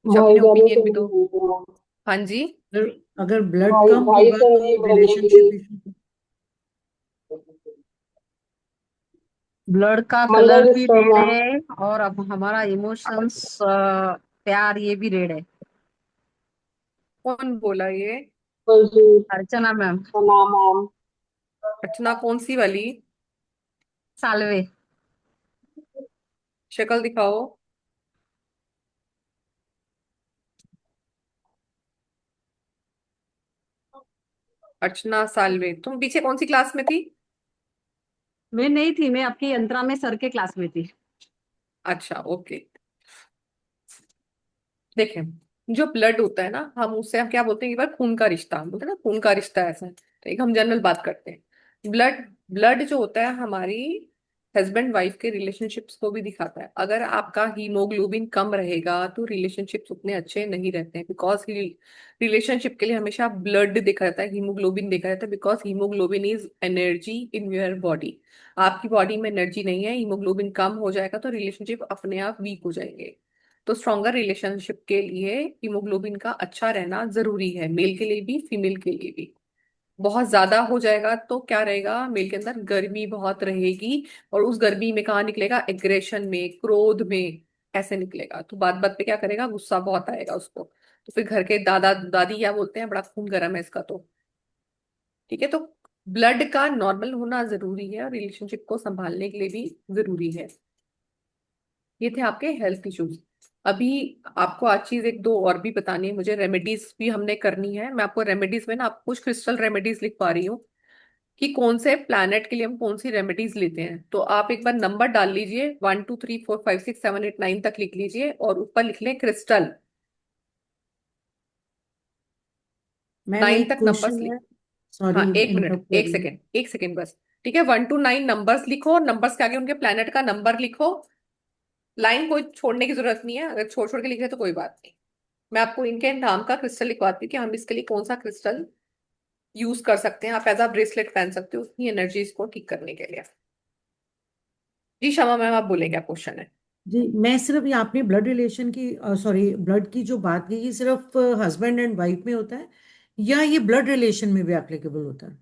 कुछ भाई अपने जाने से ओपिनियन भी नहीं दो। बोलूंगा। हाँ जी। अगर अगर ब्लड भाई कम भाई होगा से तो नहीं बोलेगी। Relationship issue. ब्लड का मंगल कलर भी सिस्टम रेड है। है और अब हमारा इमोशंस प्यार ये भी रेड है। कौन बोला ये? बलजीत। अर्चना मैम। सना मैम। अर्चना कौन सी वाली? सालवे। शक्ल दिखाओ। अर्चना साल्वे, तुम पीछे कौन सी क्लास में थी? मैं नहीं थी, मैं आपकी यंत्रा में सर के क्लास में थी। अच्छा, ओके। देखें, जो ब्लड होता है ना, हम क्या बोलते हैं, एक बार खून का रिश्ता, हम बोलते हैं ना खून का रिश्ता ऐसा है, तो एक हम जनरल बात करते हैं। ब्लड, ब्लड जो होता है हमारी हस्बैंड वाइफ के रिलेशनशिप्स को भी दिखाता है। अगर आपका हीमोग्लोबिन कम रहेगा तो रिलेशनशिप्स उतने अच्छे नहीं रहते हैं, बिकॉज रिलेशनशिप के लिए हमेशा ब्लड देखा जाता है, हीमोग्लोबिन देखा जाता है, because haemoglobin is energy in your body. आपकी बॉडी में एनर्जी नहीं है, हीमोग्लोबिन कम हो जाएगा तो रिलेशनशिप अपने आप वीक हो जाएंगे। तो स्ट्रॉन्गर रिलेशनशिप के लिए हीमोग्लोबिन का अच्छा रहना जरूरी है, मेल के लिए भी फीमेल के लिए भी। बहुत ज्यादा हो जाएगा तो क्या रहेगा, मेल के अंदर गर्मी बहुत रहेगी, और उस गर्मी में कहाँ निकलेगा? एग्रेशन में, क्रोध में, ऐसे निकलेगा। तो बात बात पे क्या करेगा? गुस्सा बहुत आएगा उसको। तो फिर घर के दादा दादी क्या बोलते हैं? बड़ा खून गर्म है इसका तो। ठीक है, तो ब्लड का नॉर्मल होना जरूरी है और रिलेशनशिप को संभालने के लिए भी जरूरी है। ये थे आपके हेल्थ इश्यूज। अभी आपको आज चीज एक दो और भी बतानी है मुझे, रेमेडीज भी हमने करनी है। मैं आपको रेमेडीज में ना आपको कुछ क्रिस्टल रेमेडीज लिख पा रही हूँ कि कौन से प्लैनेट के लिए हम कौन सी रेमेडीज लेते हैं। तो आप एक बार नंबर डाल लीजिए, 1 2 3 4 5 6 7 8 9 तक लिख लीजिए और ऊपर लिख लें क्रिस्टल। मैम 9 एक तक नंबर्स क्वेश्चन लिख। है, सॉरी हाँ, एक मिनट, इंटरप्ट कर एक रही हूँ। सेकेंड, एक सेकेंड बस। ठीक है, 1 to 9 नंबर्स लिखो, और नंबर्स के आगे उनके प्लैनेट का नंबर लिखो। लाइन कोई छोड़ने की जरूरत नहीं है, अगर छोड़ छोड़ के लिख रहे तो कोई बात नहीं। मैं आपको इनके नाम का क्रिस्टल लिखवाती हूँ कि हम इसके लिए कौन सा क्रिस्टल यूज कर सकते हैं। आप एज अ ब्रेसलेट पहन सकते हो उतनी एनर्जी को ठीक करने के लिए। जी क्षमा मैम, आप बोलेंगे, क्या क्वेश्चन है? जी, मैं सिर्फ ये आपने ब्लड रिलेशन की, सॉरी, ब्लड की जो बात की, ये सिर्फ हस्बैंड एंड वाइफ में होता है या ये ब्लड रिलेशन में भी एप्लीकेबल होता है?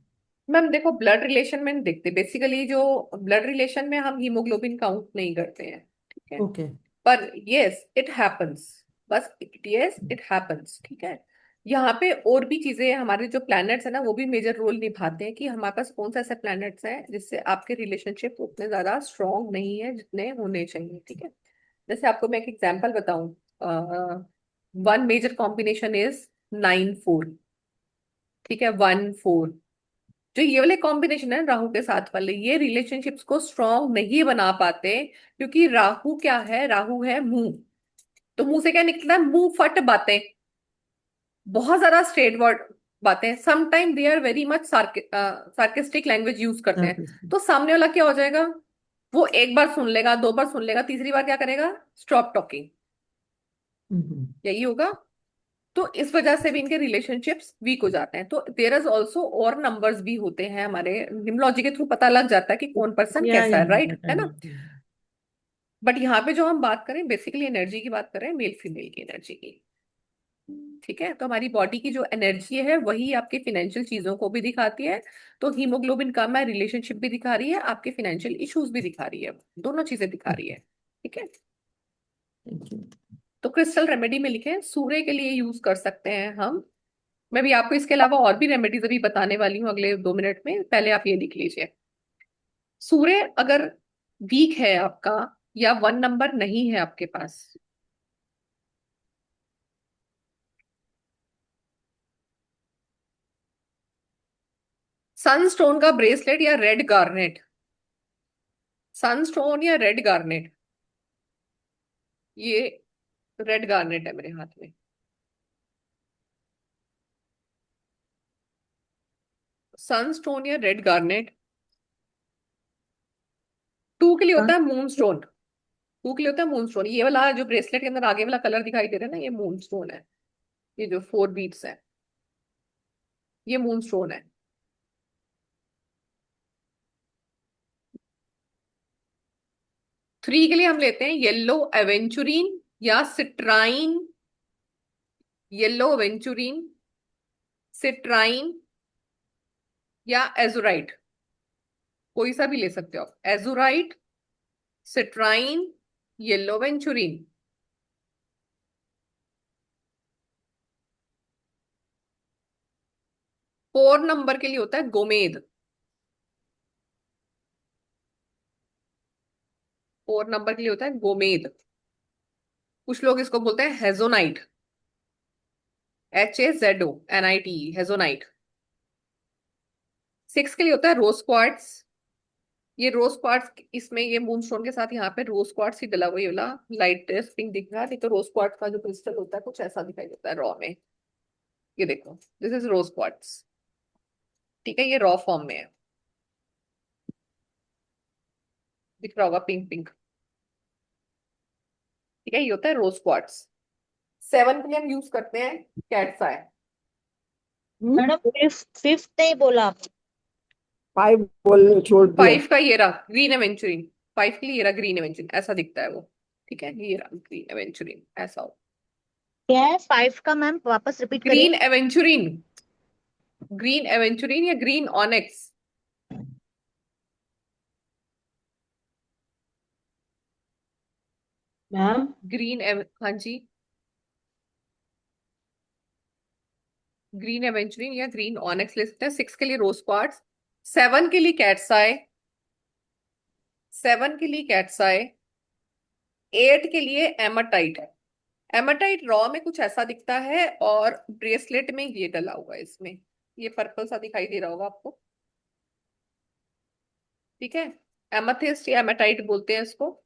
मैम देखो, ब्लड रिलेशन में नहीं देखते बेसिकली। जो ब्लड रिलेशन में हम हीमोग्लोबिन काउंट नहीं करते हैं, ठीक है। ओके। पर यस इट हैपन्स, बस यस इट हैपन्स, ठीक है। यहाँ पे और भी चीजें, हमारे जो प्लैनेट्स है ना वो भी मेजर रोल निभाते हैं कि हमारे पास कौन सा ऐसे प्लैनेट्स हैं जिससे आपके रिलेशनशिप उतने ज्यादा स्ट्रांग नहीं है जितने होने चाहिए, ठीक है। जैसे आपको मैं एक एग्जांपल बताऊं, वन मेजर कॉम्बिनेशन इज 9-4, ठीक है, 1-4। जो ये वाले कॉम्बिनेशन है राहु के साथ वाले, ये रिलेशनशिप्स को स्ट्रांग नहीं बना पाते, क्योंकि राहु क्या है, राहु है मुंह। तो मुंह से क्या निकलता है, मुंह फट बातें, बहुत ज्यादा स्ट्रेट वर्ड बातें। Sometime they are very much sarcastic language use करते हैं। तो सामने वाला क्या हो जाएगा, वो एक बार सुन लेगा, दो बार सुन लेगा, तीसरी बार क्या करेगा, स्टॉप टॉकिंग, यही होगा। तो इस वजह से भी इनके रिलेशनशिप्स वीक हो जाते हैं। तो देयर इज ऑल्सो और नंबर्स भी होते हैं हमारे, न्यूमरोलॉजी के थ्रू पता लग जाता है कि कौन पर्सन कैसा या है, राइट, दैट आई है नो। ना। बट यहाँ पे जो हम बात करें बेसिकली एनर्जी की बात करें, मेल फीमेल की एनर्जी की, ठीक है। तो हमारी बॉडी की जो एनर्जी है वही आपके फाइनेंशियल चीजों को भी दिखाती है। तो हीमोग्लोबिन कम है, रिलेशनशिप भी दिखा रही है, आपके फाइनेंशियल इश्यूज भी दिखा रही है, दोनों चीजें दिखा रही है, ठीक है। Thank you. तो क्रिस्टल रेमेडी में लिखे हैं, सूर्य के लिए यूज कर सकते हैं हम। मैं भी आपको इसके अलावा और भी रेमेडीज अभी बताने वाली हूँ अगले 2 मिनट में, पहले आप ये लिख लीजिए। सूर्य अगर वीक है आपका, या 1 नंबर नहीं है आपके पास, सनस्टोन का ब्रेसलेट या रेड गार्नेट, सनस्टोन या रेड गार्नेट, ये रेड गार्नेट है मेरे हाथ में। सनस्टोन या रेड गार्नेट। 2 के लिए होता है मून स्टोन, 2 के लिए होता है मून स्टोन। ये वाला जो ब्रेसलेट के अंदर आगे वाला कलर दिखाई दे रहा है ना, ये मून स्टोन है। ये जो 4 बीट्स है, ये मून स्टोन है। 3 के लिए हम लेते हैं येलो एवेंचुरीन या सिट्राइन, येलो एवेंचुरीन, सिट्राइन या एजुराइट, कोई सा भी ले सकते हो आप, एजुराइट, सिट्राइन, येलो एवेंचुरीन। 4 नंबर के लिए होता है गोमेद, 4 नंबर के लिए होता है गोमेद। कुछ लोग इसको बोलते हैं हेजोनाइट, HAZONITE, हेजोनाइट। 6 के लिए होता है रोज क्वार्ट्स, ये रोज क्वार्ट्स, इसमें ये मूनस्टोन के साथ यहाँ पे रोज क्वार्ट्स ही डला हुआ, ये वाला लाइट पिंक दिख रहा है, नहीं तो रोज क्वार्ट्स का जो क्रिस्टल होता है कुछ ऐसा दिखाई देता है रॉ में। ये देखो, दिस इज रोज क्वार्ट्स, ठीक है, ये रॉ फॉर्म में है, दिख रहा होगा पिंक पिंक, ठीक है, ये होता है रोज क्वार्ट्स। 7 के लिए हम यूज करते हैं कैट्स आई। मैडम फिफ्थ नहीं बोला आप? 5 बोलने छोड़ दिया। 5 का ये रहा ग्रीन एवेंचुरिन, 5 के लिए ये रहा ग्रीन एवेंचुरिन, ऐसा दिखता है वो, ठीक है, ये रहा ग्रीन एवेंचुरिन, ऐसा हो। क्या है 5 का मैम, वापस रिपीट ग्रीन करिए। एवेंचुरिन, ग्रीन एवेंचुरिन या ग्रीन ऑनेक्स। मैम हाँ जी, ग्रीन एवेंचुरिन या ग्रीन ऑनेक्स ले सकते हैं। 6 के लिए रोज क्वार्ट्स, 7 के लिए कैट्स आई, 7 के लिए कैट्स आई, 8 के लिए एमाटाइट है। एमाटाइट रॉ में कुछ ऐसा दिखता है, और ब्रेसलेट में ये डला हुआ है इसमें, ये पर्पल सा दिखाई दे रहा होगा आपको, ठीक है। एमाथिस्ट या एमाटाइट बोलते हैं इसको,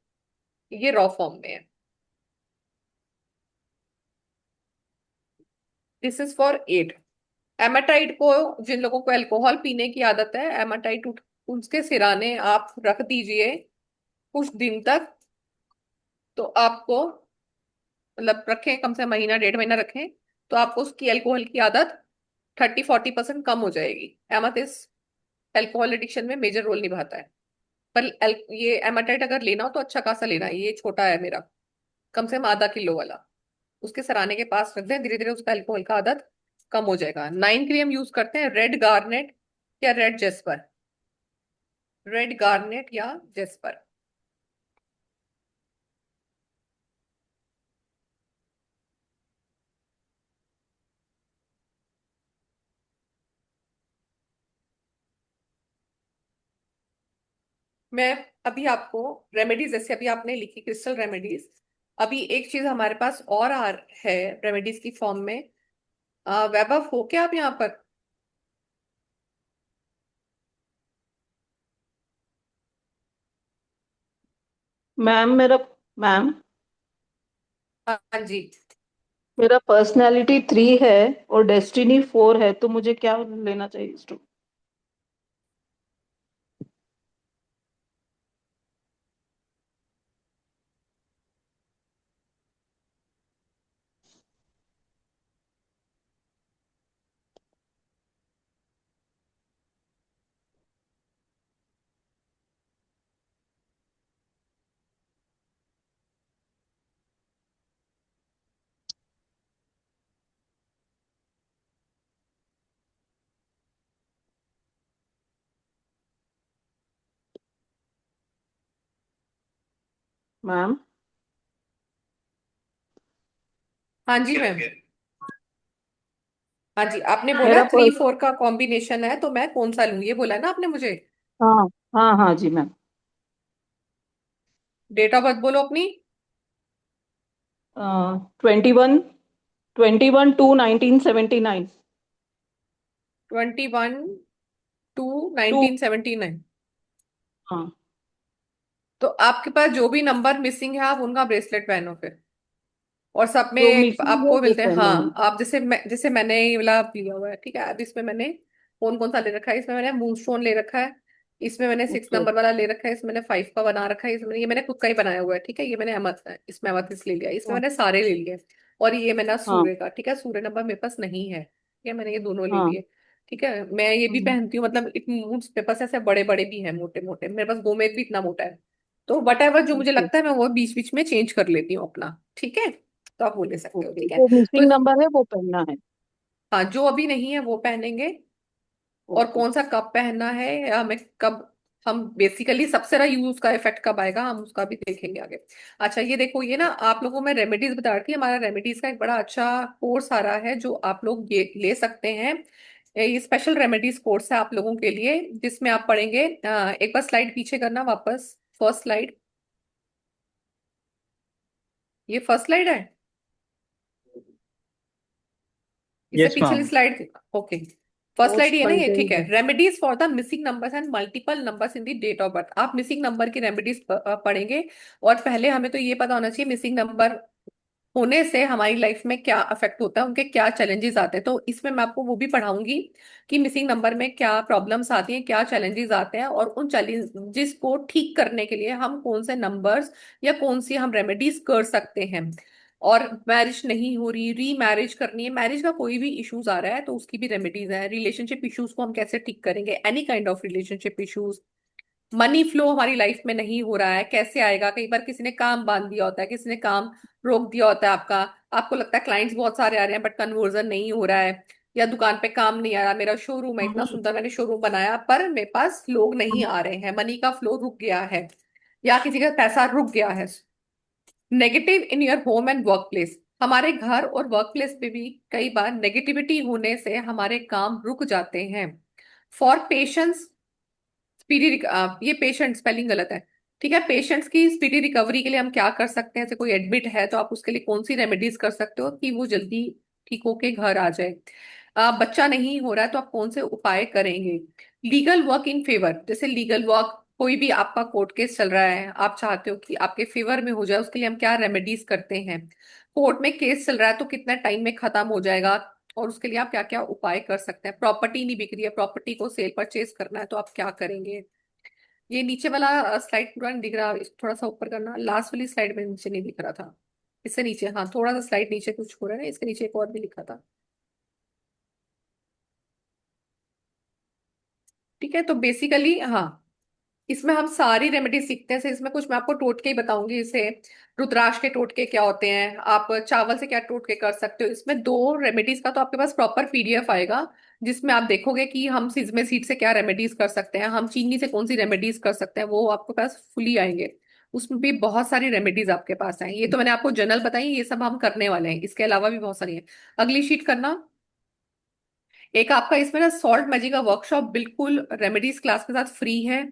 ये रॉ फॉर्म में है। This is for 8। एमाटाइट को, जिन लोगों को अल्कोहल पीने की आदत है, एमाटाइट उसके सिराने आप रख दीजिए कुछ दिन तक, तो आपको, मतलब रखें कम से कम महीना 1.5 महीना रखें, तो आपको उसकी अल्कोहल की आदत 30-40% कम हो जाएगी। एमाथिस अल्कोहल एडिक्शन में मेजर रोल निभाता है। पर ये एमाटाइट अगर लेना हो तो अच्छा खासा लेना है, ये छोटा है मेरा, कम से कम आधा किलो वाला। उसके सराने के पास रख दें, धीरे धीरे उसका अल्कोहल का आदत कम हो जाएगा। 9 के लिए हम यूज करते हैं रेड गार्नेट या रेड जेस्पर। रेड गार्नेट या जेस्पर। मैं अभी आपको रेमेडीज, जैसे अभी आपने लिखी क्रिस्टल रेमेडीज, अभी एक चीज हमारे पास और है रेमेडीज की फॉर्म में। वैभव हो क्या आप यहाँ पर? मैम मेरा मैम हाँ जी। मेरा पर्सनालिटी 3 है और डेस्टिनी 4 है, तो मुझे क्या लेना चाहिए इस टू? मैम हाँ जी मैम। हाँ जी, आपने बोला मेरा 3-4 का कॉम्बिनेशन है, तो मैं कौन सा लूँ ये बोला ना आपने मुझे। हाँ हाँ हाँ जी मैम। डेट ऑफ बर्थ बोलो अपनी। 21/2/1979। 21/2/1979। हाँ, तो आपके पास जो भी नंबर मिसिंग है आप उनका ब्रेसलेट पहनो फिर। और सब में जो एक मिसिंग है आपको वो मिलते हैं। पहनना है। हाँ, आप जैसे मैंने ये वाला लिया हुआ है, ठीक है। अब इसमें मैंने कौन कौन सा ले रखा है, इसमें मैंने मूनस्टोन ले रखा है, इसमें मैंने 6 ओके नंबर वाला ले रखा है, इसमें मैंने 5 का बना रखा है, इसमें ये मैंने खुद का ही बनाया हुआ है, ठीक है। ये मैंने इसमें अमरथिस ले लिया, इसमें हाँ मैंने सारे ले लिए। और ये मैंने हाँ सूर्य का, ठीक है, सूर्य नंबर मेरे पास नहीं है, ठीक है, मैंने ये दोनों ले हाँ। लिए। ठीक है, मैं ये भी हम्म, पहनती हूँ, मतलब मेरे पास ऐसे बड़े बड़े भी हैं, मोटे मोटे, मेरे पास गोमेद भी इतना मोटा है। तो वट एवर जो मुझे ओके लगता है मैं वो बीच बीच में चेंज कर लेती हूँ अपना, ठीक है। तो आप वो ले सकते हो, ओके, ठीक है। जो तो मिसिंग नंबर है वो पहनना है। हाँ, जो अभी नहीं है वो पहनेंगे। और ओके कौन सा कब पहनना है या हमें कब, हम बेसिकली सबसे ज्यादा यूज का इफेक्ट कब आएगा हम उसका भी देखेंगे आगे। अच्छा, ये देखो, ये ना आप लोगों में रेमेडीज बता रही थी, हमारा रेमेडीज का एक बड़ा अच्छा कोर्स आ रहा है जो आप लोग ये ले सकते हैं। ये स्पेशल रेमेडीज कोर्स है आप लोगों के लिए, जिसमें आप पढ़ेंगे। एक बार स्लाइड पीछे करना वापस, फर्स्ट स्लाइड। ये फर्स्ट स्लाइड है, इससे यस पिछली ma'am. Slide. Okay, first slide post ये ना, ये ठीक है। Content. Remedies for the missing numbers and multiple numbers in the date of birth. आप मिसिंग नंबर की रेमेडीज पढ़ेंगे। और पहले हमें तो ये पता होना चाहिए मिसिंग नंबर होने से हमारी लाइफ में क्या अफेक्ट होता है, उनके क्या चैलेंजेस आते हैं। तो इसमें मैं आपको वो भी पढ़ाऊंगी कि मिसिंग नंबर में क्या प्रॉब्लम्स आती हैं, क्या चैलेंजेस आते हैं, और उन चैलेंजेस को ठीक करने के लिए हम कौन से नंबर्स या कौन सी हम रेमेडीज कर सकते हैं। और मैरिज नहीं हो रही, री मैरिज करनी है, मैरिज का कोई भी इश्यूज आ रहा है तो उसकी भी रेमेडीज है। रिलेशनशिप इश्यूज को हम कैसे ठीक करेंगे, any kind of relationship issues. Money flow हमारी लाइफ में नहीं हो रहा है, कैसे आएगा। कई बार किसी ने काम बांध दिया होता है, किसी ने काम रोक दिया होता है आपका, आपको लगता है क्लाइंट्स बहुत सारे आ रहे हैं बट कन्वर्जन नहीं हो रहा है। या दुकान पे काम नहीं आ रहा, मेरा शोरूम है इतना सुंदर, मैंने शोरूम बनाया पर मेरे पास लोग नहीं आ रहे हैं, मनी का फ्लो रुक गया है, या किसी का पैसा रुक गया है। Negative in your home and work place, हमारे घर और वर्क प्लेस पे भी कई बार नेगेटिविटी होने से हमारे काम रुक जाते हैं। फॉर पेशेंस स्पीडी, ये पेशेंट स्पेलिंग गलत है, ठीक है। पेशेंट्स की स्पीडी रिकवरी के लिए हम क्या कर सकते हैं, जैसे कोई एडमिट है तो आप उसके लिए कौन सी रेमेडीज कर सकते हो कि वो जल्दी ठीक होके घर आ जाए। बच्चा नहीं हो रहा है तो आप कौन से उपाय करेंगे। लीगल वर्क इन फेवर, जैसे लीगल वर्क, कोई भी आपका कोर्ट केस चल रहा है, आप चाहते हो कि आपके फेवर में हो जाए, उसके लिए हम क्या रेमेडीज करते हैं। कोर्ट में केस चल रहा है तो कितना टाइम में खत्म हो जाएगा, और उसके लिए आप क्या क्या उपाय कर सकते हैं। प्रॉपर्टी नहीं बिक रही है, प्रॉपर्टी को सेल परचेज करना है तो आप क्या करेंगे। ये नीचे वाला स्लाइड पूरा नहीं दिख रहा, थोड़ा सा ऊपर करना, लास्ट वाली स्लाइड में नीचे नहीं दिख रहा था। इससे नीचे, हाँ, थोड़ा सा स्लाइड नीचे कुछ हो रहा है ना, इसके नीचे एक और भी लिखा था। ठीक है, तो बेसिकली हाँ, इसमें हम सारी रेमेडी सीखते हैं। इसमें कुछ मैं आपको टोटके ही बताऊंगी। जैसे रुद्राक्ष के टोटके क्या होते हैं, आप चावल से क्या टोटके कर सकते हो। इसमें 2 रेमेडीज का तो आपके पास प्रॉपर पीडीएफ आएगा, जिसमें आप देखोगे कि हम सिजमे सीड से क्या रेमेडीज कर सकते हैं, हम चीनी से कौन सी रेमेडीज कर सकते हैं, वो आपके पास फुली आएंगे। उसमें भी बहुत सारी रेमेडीज आपके पास हैं। ये तो मैंने आपको जनरल बताई, ये सब हम करने वाले हैं, इसके अलावा भी बहुत सारी है। अगली शीट करना। एक आपका इसमें ना सॉल्ट मैजिक का वर्कशॉप बिल्कुल रेमेडीज क्लास के साथ फ्री है।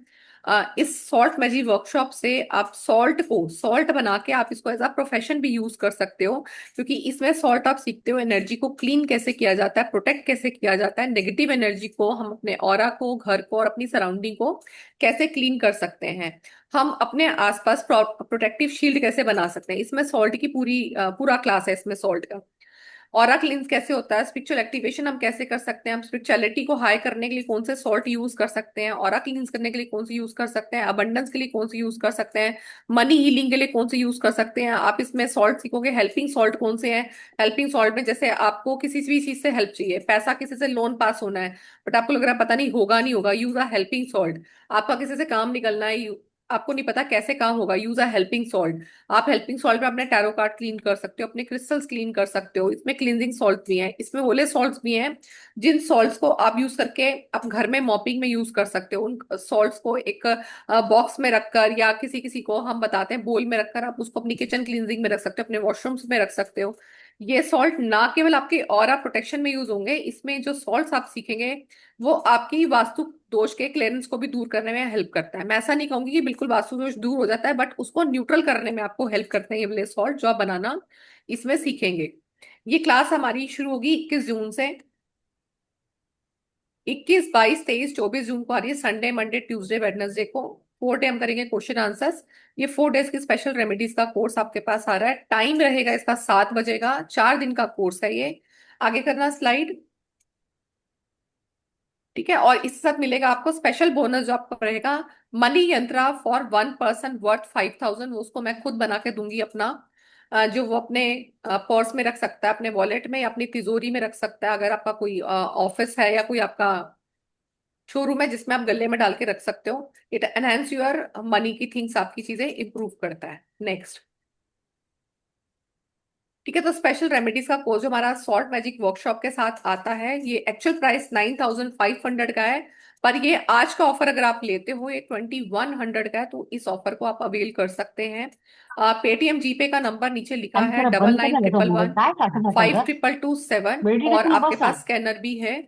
इस सॉल्ट मैजिक वर्कशॉप से आप सॉल्ट बना के आप इसको एज अ प्रोफेशन भी यूज कर सकते हो, क्योंकि इसमें सॉल्ट आप सीखते हो एनर्जी को क्लीन कैसे किया जाता है, प्रोटेक्ट कैसे किया जाता है, नेगेटिव एनर्जी को हम अपने ऑरा को, घर को और अपनी सराउंडिंग को कैसे क्लीन कर सकते हैं, हम अपने आसपास प्रोटेक्टिव शील्ड कैसे बना सकते हैं। इसमें सॉल्ट की पूरा क्लास है इसमें सॉल्ट का। ऑरा क्लींस कैसे होता है, स्पिरिचुअल एक्टिवेशन हम कैसे कर सकते हैं, हम स्पिरिचुअलिटी को हाई करने के लिए कौन से सॉल्ट यूज कर सकते हैं, ऑरा क्लींस करने के लिए कौन सी यूज कर सकते हैं, अबंडेंस के लिए कौन सी यूज कर सकते हैं, मनी हीलिंग के लिए कौन सी यूज कर सकते हैं। आप इसमें सॉल्ट सीखोगे, हेल्पिंग सॉल्ट कौन से हैं। हेल्पिंग सॉल्ट में जैसे आपको किसी भी चीज से हेल्प चाहिए, पैसा किसी से लोन पास होना है, बट आपको लग रहा है पता नहीं होगा नहीं होगा, यूज अ हेल्पिंग सॉल्ट। आपका किसी से काम निकलना है, आपको नहीं पता कैसे काम होगा, यूज अ हेल्पिंग सॉल्ट। आप हेल्पिंग सॉल्ट में अपने टैरो कार्ड क्लीन कर सकते हो, अपने क्रिस्टल्स क्लीन कर सकते हो। इसमें क्लींजिंग सॉल्ट भी हैं, इसमें होले सॉल्ट्स भी हैं, जिन सॉल्ट्स को आप यूज करके आप घर में मॉपिंग में यूज कर सकते हो। उन सॉल्ट्स को एक बॉक्स में रखकर या किसी किसी को हम बताते हैं बोल में रखकर आप उसको अपनी किचन क्लींजिंग में रख सकते हो, अपने वॉशरूम्स में रख सकते हो। ये सॉल्ट ना केवल आपके ऑरा प्रोटेक्शन में यूज होंगे, इसमें जो सॉल्ट्स आप सीखेंगे वो आपकी वास्तु दोष के क्लेरेंस को भी दूर करने में हेल्प करता है। मैं ऐसा नहीं कहूंगी कि बिल्कुल वास्तु दोष दूर हो जाता है, बट उसको न्यूट्रल करने में आपको हेल्प करते हैं ये वाले सॉल्ट जो आप बनाना इसमें सीखेंगे। ये क्लास हमारी शुरू होगी 21 जून से। 21, 22, 23, 24 जून को आ रही है, संडे मंडे ट्यूसडे वेडनेसडे को। 4 डे हम करेंगे क्वेश्चन आंसर्स। ये 4 डेज की स्पेशल रेमेडीज का कोर्स आपके पास आ रहा है। टाइम रहेगा इसका 7 बजे का, 4 दिन का कोर्स है ये। आगे करना स्लाइड। ठीक है, और इसके साथ मिलेगा आपको स्पेशल बोनस जो आपको रहेगा, मनी यंत्रा फॉर 1 पर्सन वर्थ 5,000। उसको मैं खुद बना के दूंगी अपना, जो वो अपने पर्स में रख सकता है, अपने वॉलेट में या अपनी तिजोरी में रख सकता है। अगर आपका कोई ऑफिस है या कोई आपका शोरूम है जिसमें आप गले में डाल के रख सकते हो। इट एनहेंस योर मनी की थिंग्स, आपकी चीजें इंप्रूव करता है। नेक्स्ट। ठीक है, तो स्पेशल रेमेडीज का कोर्स जो हमारा सॉल्ट मैजिक वर्कशॉप के साथ आता है, ये एक्चुअल प्राइस 9,500 का है, पर ये आज का ऑफर अगर आप लेते हो ये 2,100 का है, तो इस ऑफर को आप अवेल कर सकते हैं। पेटीएम जीपे का नंबर नीचे लिखा आणि है जरा डबल बंद कर नाइन ना ग तो ट्रिपल मोबाईल वन काय टाकत होता फाइव ग ट्रिपल टू सेवन और मेडिटेशन आपके बसा पास स्कैनर भी है,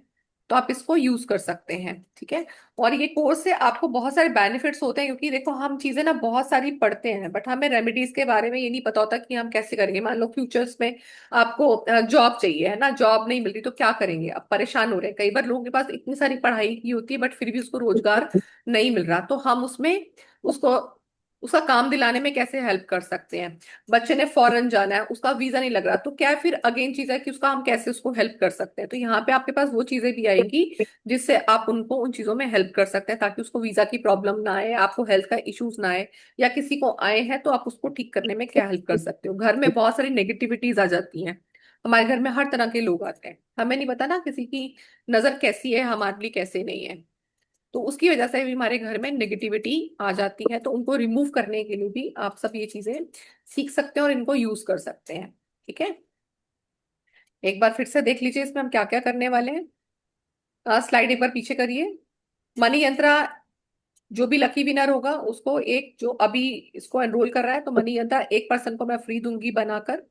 तो आप इसको यूज कर सकते हैं। ठीक है, और ये कोर्स से आपको बहुत सारे बेनिफिट्स होते हैं, क्योंकि देखो हम चीजें ना बहुत सारी पढ़ते हैं, बट हमें रेमेडीज के बारे में ये नहीं पता होता कि हम कैसे करेंगे। मान लो फ्यूचर्स में आपको जॉब चाहिए है ना, जॉब नहीं मिल रही तो क्या करेंगे, अब परेशान हो रहे हैं। कई बार लोगों के पास इतनी सारी पढ़ाई की होती है बट फिर भी उसको रोजगार नहीं मिल रहा, तो हम उसमें उसको उसका काम दिलाने में कैसे हेल्प कर सकते हैं। बच्चे ने फॉरेन जाना है, उसका वीजा नहीं लग रहा, तो क्या है, फिर अगेन चीज है कि उसका हम कैसे उसको हेल्प कर सकते हैं। तो यहाँ पे आपके पास वो चीजें भी आएंगी जिससे आप उनको उन चीजों में हेल्प कर सकते हैं, ताकि उसको वीजा की प्रॉब्लम ना आए, आपको हेल्थ का इश्यूज ना आए, या किसी को आए हैं तो आप उसको ठीक करने में क्या हेल्प कर सकते हो। घर में बहुत सारी नेगेटिविटीज आ जाती हैं, हमारे घर में हर तरह के लोग आते हैं, हमें नहीं पता ना किसी की नजर कैसी है हमारे लिए कैसे नहीं है, तो उसकी वजह से भी हमारे घर में नेगेटिविटी आ जाती है। तो उनको रिमूव करने के लिए भी आप सब ये चीजें सीख सकते हैं और इनको यूज कर सकते हैं। ठीक है, एक बार फिर से देख लीजिए इसमें हम क्या क्या करने वाले हैं। स्लाइड एक बार पीछे करिए। मनी यंत्रा, जो भी लकी विनर होगा उसको एक, जो अभी इसको एनरोल कर रहा है, तो मनी यंत्रा 1 पर्सन को मैं फ्री दूंगी बनाकर,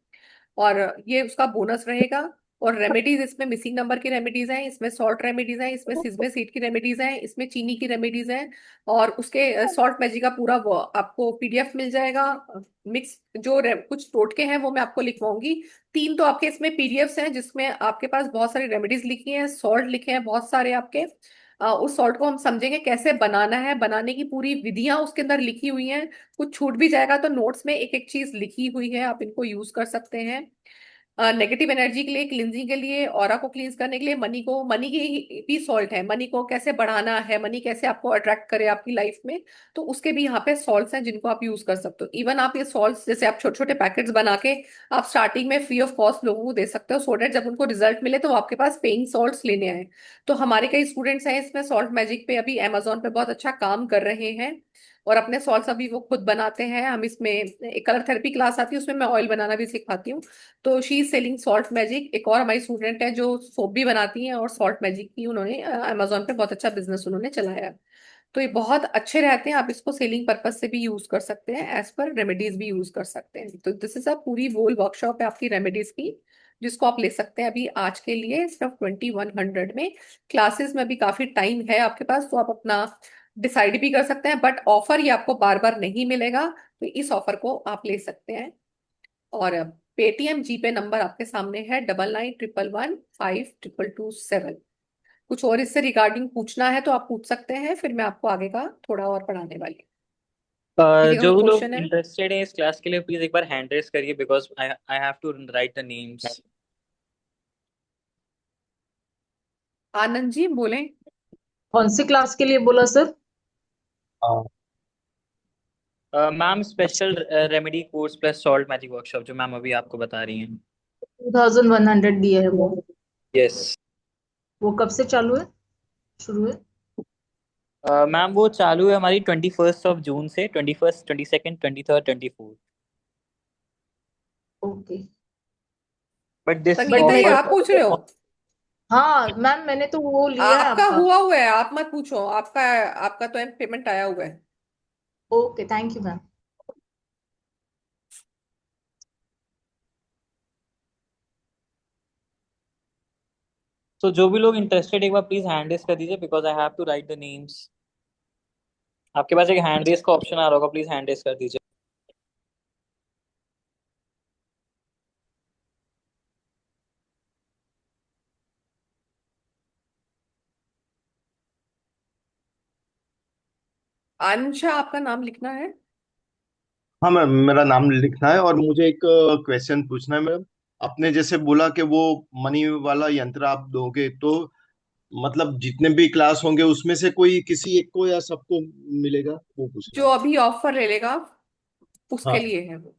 और ये उसका बोनस रहेगा। और रेमेडीज इसमें मिसिंग नंबर की रेमेडीज हैं, इसमें सॉल्ट रेमेडीज हैं, इसमें सिजमे सीड की रेमेडीज हैं, इसमें चीनी की रेमेडीज हैं, और उसके सॉल्ट मैजिक का पूरा वो आपको पीडीएफ मिल जाएगा। मिक्स जो कुछ टोटके हैं वो मैं आपको लिखवाऊंगी। 3 तो आपके इसमें पीडीएफ्स हैं जिसमें आपके पास बहुत सारी रेमेडीज लिखी हैं, सॉल्ट लिखे हैं बहुत सारे आपके। उस सॉल्ट को हम समझेंगे कैसे बनाना है, बनाने की पूरी विधियां उसके अंदर लिखी हुई हैं। कुछ छूट भी जाएगा तो नोट्स में एक एक चीज लिखी हुई है, आप इनको यूज कर सकते हैं। नेगेटिव एनर्जी के लिए, क्लिनजिंग के लिए, ऑरा को क्लींस करने के लिए, मनी की भी सॉल्ट है, मनी को कैसे बढ़ाना है, मनी कैसे आपको अट्रैक्ट करे आपकी लाइफ में, तो उसके भी यहाँ पे सॉल्ट्स हैं जिनको आप यूज कर सकते हो। इवन आप ये सॉल्ट्स जैसे आप छोटे छोटे पैकेट्स बना के आप स्टार्टिंग में फ्री ऑफ कॉस्ट लोगों को दे सकते हो, सो डेट जब उनको रिजल्ट मिले तो वो आपके पास पेइंग सॉल्ट्स लेने आए। तो हमारे कई स्टूडेंट्स हैं इसमें सॉल्ट मैजिक पे अभी अमेजोन पे बहुत अच्छा काम कर रहे हैं, और अपने सॉल्ट्स अभी वो खुद बनाते हैं। हम इसमें एक कलर थेरेपी क्लास आती है, उसमें मैं ऑयल बनाना भी सिखाती हूँ। तो she is selling salt magic. एक और हमारी स्टूडेंट है जो सोप भी बनाती हैं, और सॉल्ट मैजिक की उन्होंने अमेजोन पे बहुत अच्छा बिजनेस उन्होंने चलाया है। तो ये बहुत अच्छे रहते हैं, आप इसको सेलिंग पर्पज से भी यूज कर सकते हैं, एज पर रेमेडीज भी यूज कर सकते हैं। तो दिस इज अ पूरी होल वर्कशॉप है आपकी रेमेडीज की, जिसको आप ले सकते हैं अभी आज के लिए सिर्फ 2100 में। क्लासेस में भी काफी टाइम है आपके पास, तो आप अपना डिसाइड भी कर सकते हैं, बट ऑफर ये आपको बार बार नहीं मिलेगा, तो इस ऑफर को आप ले सकते हैं। और पेटीएम जीपे नंबर आपके सामने है 9911152227। कुछ और इससे रिगार्डिंग पूछना है तो आप पूछ सकते हैं, फिर मैं आपको आगे का थोड़ा और पढ़ाने वाली हूँ। किसी का जो कोई भी लोग क्वेश्चन है? इंटरेस्टेड है इस क्लास के लिए प्लीज एक बार हैंड रेस करिए, because I I have to write the names. Anand ji बोलें। कौन सी क्लास के लिए बोला सर? हाँ। Ma'am special remedy course plus salt magic workshop जो मैम अभी आपको बता रही हैं। 2100 दिए है वो। यस वो कब से चालू है, शुरू है? मैम वो चालू है हमारी 21 जून से, 21, 22, 23, 24। ओके। बट दिस संगीता ये ऑफर आप पूछ रहे हो? हाँ मैम, मैंने तो वो लिया है आपका आपका। हुआ हुआ है, आप मत पूछो, आपका आपका तो पेमेंट आया हुआ है। Okay, thank you ma'am. तो जो भी लोग इंटरेस्टेड एक बार प्लीज हैंड रेस कर दीजिए, because I have to write the names. आपके पास एक हैंड रेस का ऑप्शन आ रहा होगा, प्लीज हैंड रेस कर दीजिए। आंशा आपका नाम लिखना है। हाँ मैम, मेरा नाम लिखना है और मुझे एक क्वेश्चन पूछना है मैम। आपने जैसे बोला कि वो मनी वाला यंत्र आप दोगे, तो मतलब जितने भी क्लास होंगे उसमें से कोई किसी एक को या सबको मिलेगा, वो पूछना जो है। अभी ऑफर ले लेगा उसके हाँ। लिए है वो,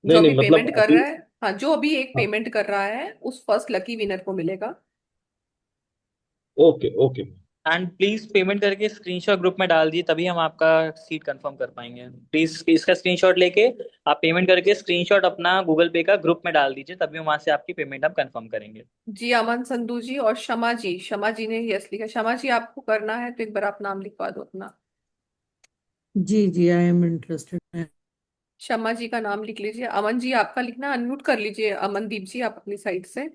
जो नहीं अभी नहीं, मतलब पेमेंट कर अभी। रहा है। हाँ, जो अभी एक हाँ। पेमेंट कर रहा है उस फर्स्ट लकी विनर को मिलेगा। Okay okay. And please payment करके स्क्रीनशॉट ग्रुप में डाल दिए, तभी हम आपका सीट कंफर्म कर पाएंगे। प्लीज इसका स्क्रीनशॉट लेके आप पेमेंट करके स्क्रीनशॉट अपना गूगल पे का ग्रुप में डाल दीजिए, तभी वहां से आपकी पेमेंट हम कंफर्म करेंगे। जी, अमन संधू जी और शमा जी, शमा जी ने यस लिखा। शमा जी आपको करना है तो एक बार आप नाम लिखवा दो अपना। जी जी, आई एम इंटरेस्टेड। शमा जी का नाम लिख लीजिए। अमन जी आपका लिखना अनम्यूट कर लीजिए, अमनदीप जी आप अपनी साइड से।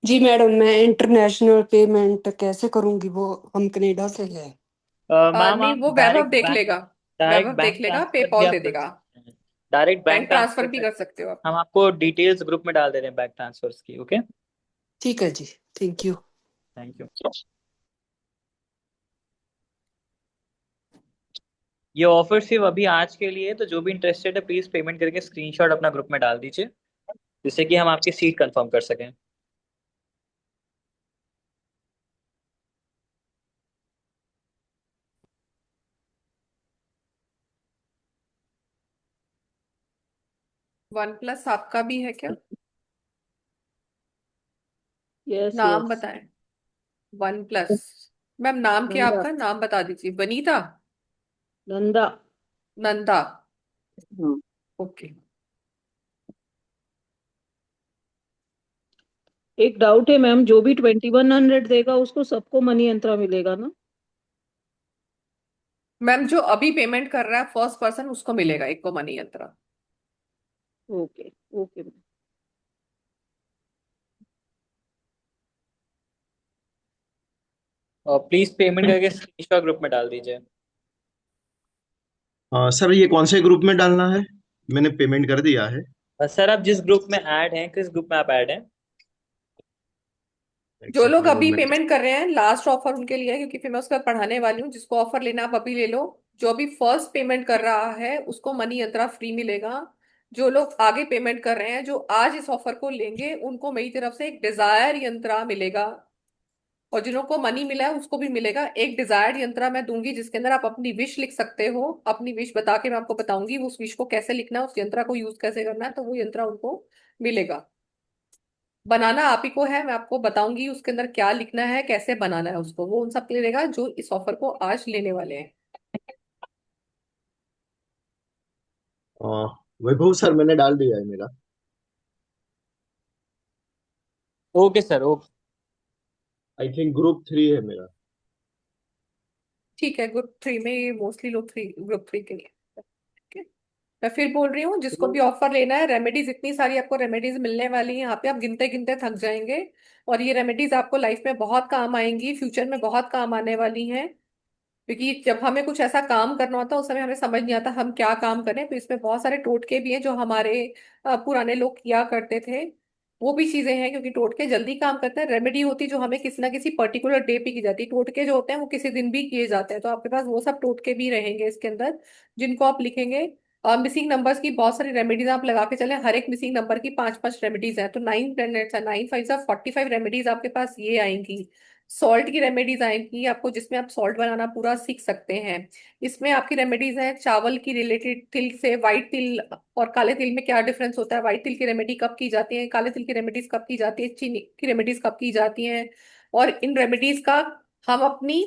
जी मैडम, मैं इंटरनेशनल पेमेंट कैसे करूंगी? वो हम कनाडा से हैं। मैम नहीं, आप वो वैभव डायरेक्ट देख बैंक लेगा। डायरेक्ट वैभव देख बैंक लेगा, ट्रांसफर भी पेपॉल दे आप कर देगा। सकते हैं। Direct bank bank transfer transfer भी कर कर सकते हो आप। हम आपको डिटेल्स ग्रुप में डाल दे रहे हैं बैंक ट्रांसफर्स की। ओके, ठीक है जी, थैंक यू। Thank you. ये ऑफर सिर्फ अभी आज के लिए है, तो जो भी इंटरेस्टेड है प्लीज पेमेंट करके स्क्रीनशॉट अपना ग्रुप में डाल दीजिए, जिससे कि हम आपकी सीट कंफर्म कर सकें। 1+ आपका भी है क्या? यस नाम यस। बताएं। 1+। मैम नाम क्या नंदा। आपका, नाम बता दीजिए। वनीता? नंदा। नंदा? हाँ। ओके। एक डाउट है मैम, जो भी 2100 देगा उसको सबको मनी यंत्रा मिलेगा ना? मैम जो अभी पेमेंट कर रहा है फर्स्ट पर्सन उसको मिलेगा एक को मनी यंत्र। ओके। Okay ma'am. और प्लीज पेमेंट करके स्क्रीनशॉट ग्रुप में डाल दीजिए। सर, ये कौन से ग्रुप में डालना है? मैंने पेमेंट कर दिया है। सर आप जिस ग्रुप में ऐड हैं, किस ग्रुप में आप ऐड हैं? एक जो लोग सेकंड, वो अभी मैं। पेमेंट कर रहे हैं लास्ट ऑफर उनके लिए है, क्योंकि फिर मैं उसके बाद पढ़ाने वाली हूँ। जिसको ऑफर लेना आप अभी ले लो, जो भी फर्स्ट पेमेंट कर रहा है उसको मनी यंत्रा फ्री मिलेगा। जो लोग आगे पेमेंट कर रहे हैं, जो आज इस ऑफर को लेंगे, उनको मेरी तरफ से एक डिजायर यंत्रा मिलेगा। और जिनको मनी मिला है उसको भी मिलेगा एक डिजायर्ड यंत्रा मैं दूंगी, जिसके अंदर आप अपनी विश लिख सकते हो। अपनी विश बता के मैं आपको बताऊंगी उस विश को कैसे लिखना है, उस यंत्रा को यूज कैसे करना है, तो वो यंत्रा उनको मिलेगा। बनाना आप ही को है, मैं आपको बताऊंगी उसके अंदर क्या लिखना है, कैसे बनाना है उसको, वो उन सब के लिए रहेगा जो इस ऑफर को आज लेने वाले हैं। अ, वैभव सर, मैंने डाल दिया है मेरा। Okay sir, okay. I think group 3 है मेरा। ठीक है, ग्रुप 3 में ये मोस्टली लोग ग्रुप 3 के लिए। ठीक है, मैं फिर बोल रही हूँ, जिसको भी ऑफर लेना है, रेमेडीज इतनी सारी आपको रेमेडीज मिलने वाली है यहाँ पे, आप गिनते गिनते थक जाएंगे। और ये रेमेडीज आपको लाइफ में बहुत काम आएंगी, फ्यूचर में बहुत काम आने वाली हैं। क्योंकि जब हमें कुछ ऐसा काम करना होता है उस समय हमें समझ नहीं आता हम क्या काम करें, तो इसमें बहुत सारे टोटके भी हैं जो हमारे पुराने लोग किया करते थे। वो भी चीजें हैं, क्योंकि टोटके जल्दी काम करते हैं। रेमेडी होती है जो हमें किसी ना किसी पर्टिकुलर डे पे की जाती है, टोटके जो होते हैं वो किसी दिन भी किए जाते हैं। तो आपके पास वो सब टोटके भी रहेंगे इसके अंदर, जिनको आप लिखेंगे। और मिसिंग नंबर्स की बहुत सारी रेमेडीज आप लगा के चले, हर एक मिसिंग नंबर की 5-5 रेमेडीज हैं, तो 9 है, 9 5 45 रेमेडीज आपके पास ये आएंगी। सॉल्ट की रेमेडीज आएंगी आपको, जिसमें आप सॉल्ट बनाना पूरा सीख सकते हैं। इसमें आपकी रेमेडीज हैं चावल की रिलेटेड, तिल से, व्हाइट तिल और काले तिल में क्या डिफरेंस होता है, व्हाइट तिल की रेमेडी कब की जाती है, काले तिल की रेमेडीज कब की जाती है, चीनी की रेमेडीज कब की जाती हैं। और इन रेमेडीज का हम अपनी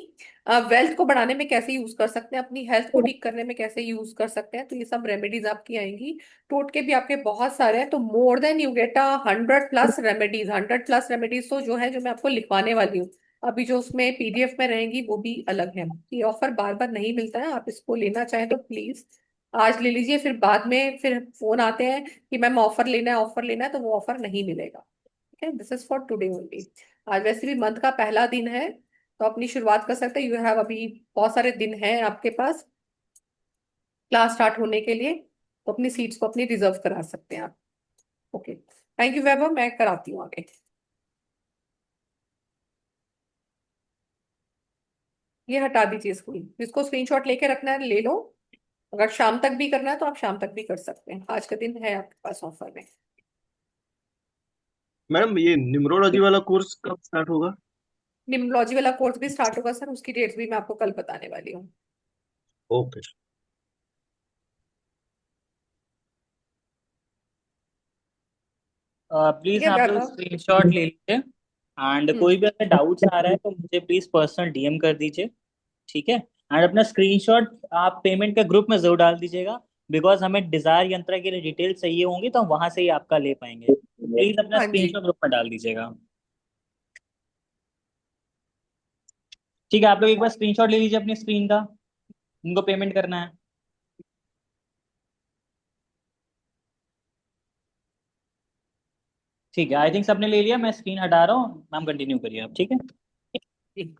वेल्थ को बढ़ाने में कैसे यूज कर सकते हैं, अपनी हेल्थ को ठीक करने में कैसे यूज कर सकते हैं, तो ये सब रेमेडीज आपकी आएंगी। टोटके भी आपके बहुत सारे हैं, तो more than you get 100+ remedies. 100+ remedies तो जो है, जो मैं आपको लिखवाने वाली हूँ अभी, जो उसमें पीडीएफ में रहेंगी वो भी अलग है। ये ऑफर बार बार नहीं मिलता है, आप इसको लेना चाहें तो प्लीज आज ले लीजिए, फिर बाद में फिर फोन आते हैं कि मैम ऑफर लेना है, ऑफर लेना है, तो वो ऑफर नहीं मिलेगा। ठीक है, this is for today only. आज वैसे भी मंथ का पहला दिन है, तो अपनी शुरुआत कर सकते हैं। यू हैव अभी बहुत सारे दिन हैं आपके पास क्लास स्टार्ट होने के लिए, तो अपनी सीट्स को अपनी रिजर्व करा सकते हैं आप। ओके, थैंक यू वैभव, मैं कराती हूँ आगे। ये हटा दीजिए स्क्रीन, जिसको स्क्रीनशॉट लेके रखना है ले लो। अगर शाम तक भी करना है तो आप शाम तक भी कर सकते हैं, आज का दिन है आपके पास ऑफर में। मैडम, ये न्यूमरोलॉजी वाला कोर्स कब स्टार्ट होगा? निम्नोलॉजी वाला कोर्स भी स्टार्ट होगा सर, उसकी डेट्स भी मैं आपको कल बताने वाली हूँ। ओके। ठीक प्लीज है आप लोग वैभव। स्क्रीनशॉट ले लीजिए। एंड हम्म। कोई भी अगर डाउट्स आ रहा है तो मुझे प्लीज पर्सनल डीएम कर दीजिए। ठीक है। एंड अपना स्क्रीनशॉट आप पेमेंट के ग्रुप में जरूर डाल दीजिएगा। बिकॉज हमें डिजायर यंत्रा के लिए डिटेल चाहिए होंगी, तो हम वहां से ही आपका ले पाएंगे। प्लीज अपना हाँ जी। स्क्रीनशॉट ग्रुप में डाल दीजिएगा। ठीक है, आप लोग एक बार स्क्रीनशॉट ले लीजिए अपनी स्क्रीन का। उनको पेमेंट करना है। ठीक है, आई थिंक सबने ले लिया। मैं स्क्रीन हटा रहा हूँ, मैम कंटिन्यू करिए आप। ठीक है। जी,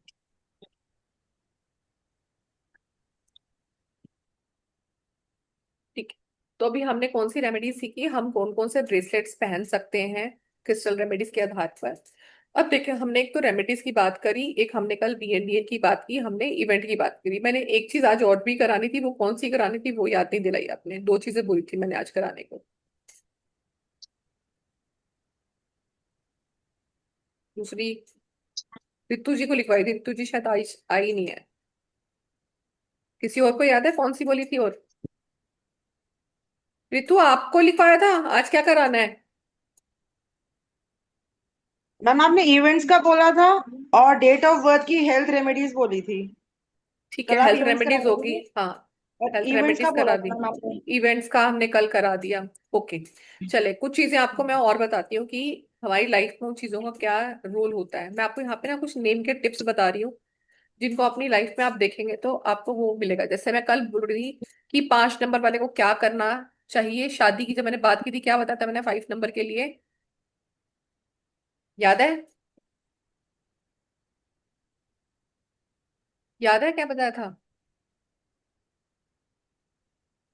ठीक है। तो अभी हमने कौन सी रेमेडीज सीखी, हम कौन कौन से ब्रेसलेट्स पहन सकते हैं क्रिस्टल रेमेडीज के आधार पर। अब देखिए, हमने एक तो रेमेडीज की बात करी, एक हमने कल बीएनडीए की बात की, हमने इवेंट की बात करी। मैंने एक चीज आज और भी करानी थी, वो कौन सी करानी थी वो याद नहीं दिलाई आपने। दो चीजें बोली थी मैंने आज कराने को। दूसरी रितु जी को लिखवाई थी, रितु जी शायद आई आई नहीं है। किसी और को याद है कौन सी बोली थी और? रितु आपको लिखवाया था, आज क्या कराना है? मैम आपने इवेंट्स का बोला था और डेट ऑफ बर्थ की हेल्थ रेमेडीज बोली थी। ठीक है, कल आप हेल्थ इवेंट्स करा रेमेडीज होगी। दोगे हाँ, और हेल्थ इवेंट्स का रेमेडीज बोला करा दी। था मैम आपने। इवेंट्स का हमने कल करा दिया। ओके, चले कुछ चीजें आपको मैं और बताती हूँ कि हमारी लाइफ में उन चीजों का क्या रोल होता है। मैं आपको यहाँ पे ना कुछ नेम के टिप्स बता रही हूँ, जिनको अपनी लाइफ में आप देखेंगे तो आपको वो मिलेगा। जैसे मैं कल बोल रही थी कि 5 नंबर वाले को क्या करना चाहिए, शादी की जब मैंने बात की थी क्या बताया था मैंने 5 नंबर के लिए, याद है? याद है क्या बताया था?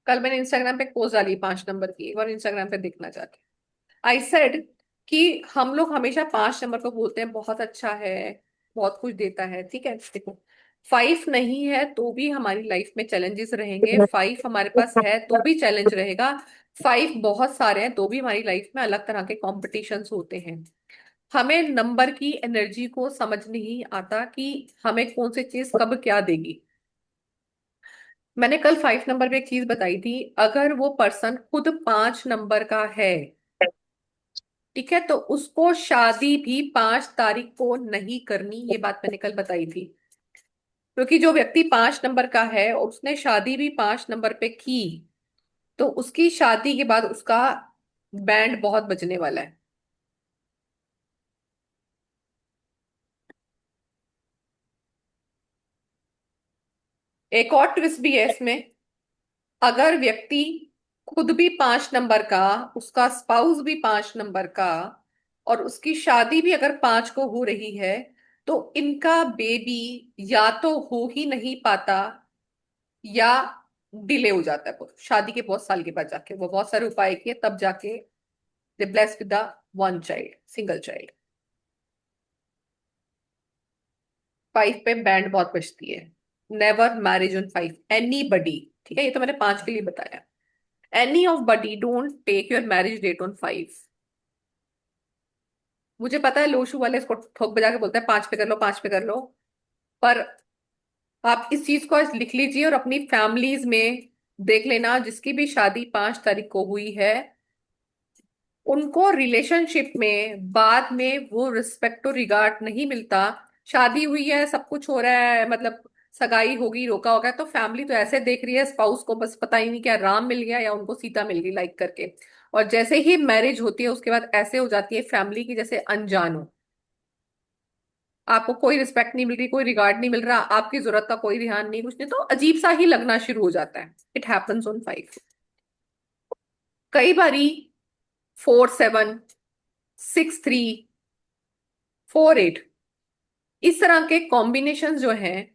कल मैंने इंस्टाग्राम पे पोस्ट डाली 5 नंबर की, एक बार इंस्टाग्राम पे देखना जाके। आई सेड कि हम लोग हमेशा 5 नंबर को बोलते हैं बहुत अच्छा है, बहुत कुछ देता है। ठीक है, देखो 5 नहीं है तो भी हमारी लाइफ में चैलेंजेस रहेंगे, 5 हमारे पास है तो भी चैलेंज रहेगा, 5 बहुत सारे हैं तो भी हमारी लाइफ में अलग तरह के कॉम्पिटिशन्स होते हैं। हमें नंबर की एनर्जी को समझ नहीं आता कि हमें कौन सी चीज कब क्या देगी। मैंने कल 5 नंबर पे एक चीज बताई थी, अगर वो पर्सन खुद 5 नंबर का है, ठीक है, तो उसको शादी भी 5 तारीख को नहीं करनी, ये बात मैंने कल बताई थी। क्योंकि जो व्यक्ति 5 नंबर का है और उसने शादी भी 5 नंबर पे की, तो उसकी शादी के बाद उसका बैंड बहुत बजने वाला है। एक और ट्विस्ट भी है इसमें, अगर व्यक्ति खुद भी 5 नंबर का, उसका स्पाउस भी 5 नंबर का, और उसकी शादी भी अगर 5 को हो रही है, तो इनका बेबी या तो हो ही नहीं पाता या डिले हो जाता है, शादी के बहुत साल के बाद जाके। वो बहुत सारे उपाय किए तब जाके they blessed with the one child, single child. 5 पे बैंड बहुत बजती है। Never marriage on 5, anybody, ठीक है, ये तो मैंने 5 के लिए बताया। Any of body don't take your marriage date on 5। मुझे पता है लोशू वाले इसको ठोक बजा के बोलते हैं 5 पे कर लो, 5 पे कर लो, पर आप इस चीज को आज लिख लीजिए और अपनी फैमिलीज में देख लेना, जिसकी भी शादी 5 तारीख को हुई है, उनको रिलेशनशिप में बाद में वो रिस्पेक्ट और रिगार्ड नहीं मिलता। शादी हुई है, सब कुछ हो रहा है, मतलब सगाई होगी, रोका होगा, तो फैमिली तो ऐसे देख रही है स्पाउस को, बस पता ही नहीं क्या राम मिल गया या उनको सीता मिल गई लाइक करके। और जैसे ही मैरिज होती है उसके बाद ऐसे हो जाती है फैमिली की जैसे अनजान हो। आपको कोई रिस्पेक्ट नहीं मिल रही, कोई रिगार्ड नहीं मिल रहा, आपकी जरूरत का कोई ध्यान नहीं, कुछ नहीं, तो अजीब सा ही लगना शुरू हो जाता है। It happens on 5। कई बारी 4 7 6 3 4 8 इस तरह के कॉम्बिनेशन जो हैं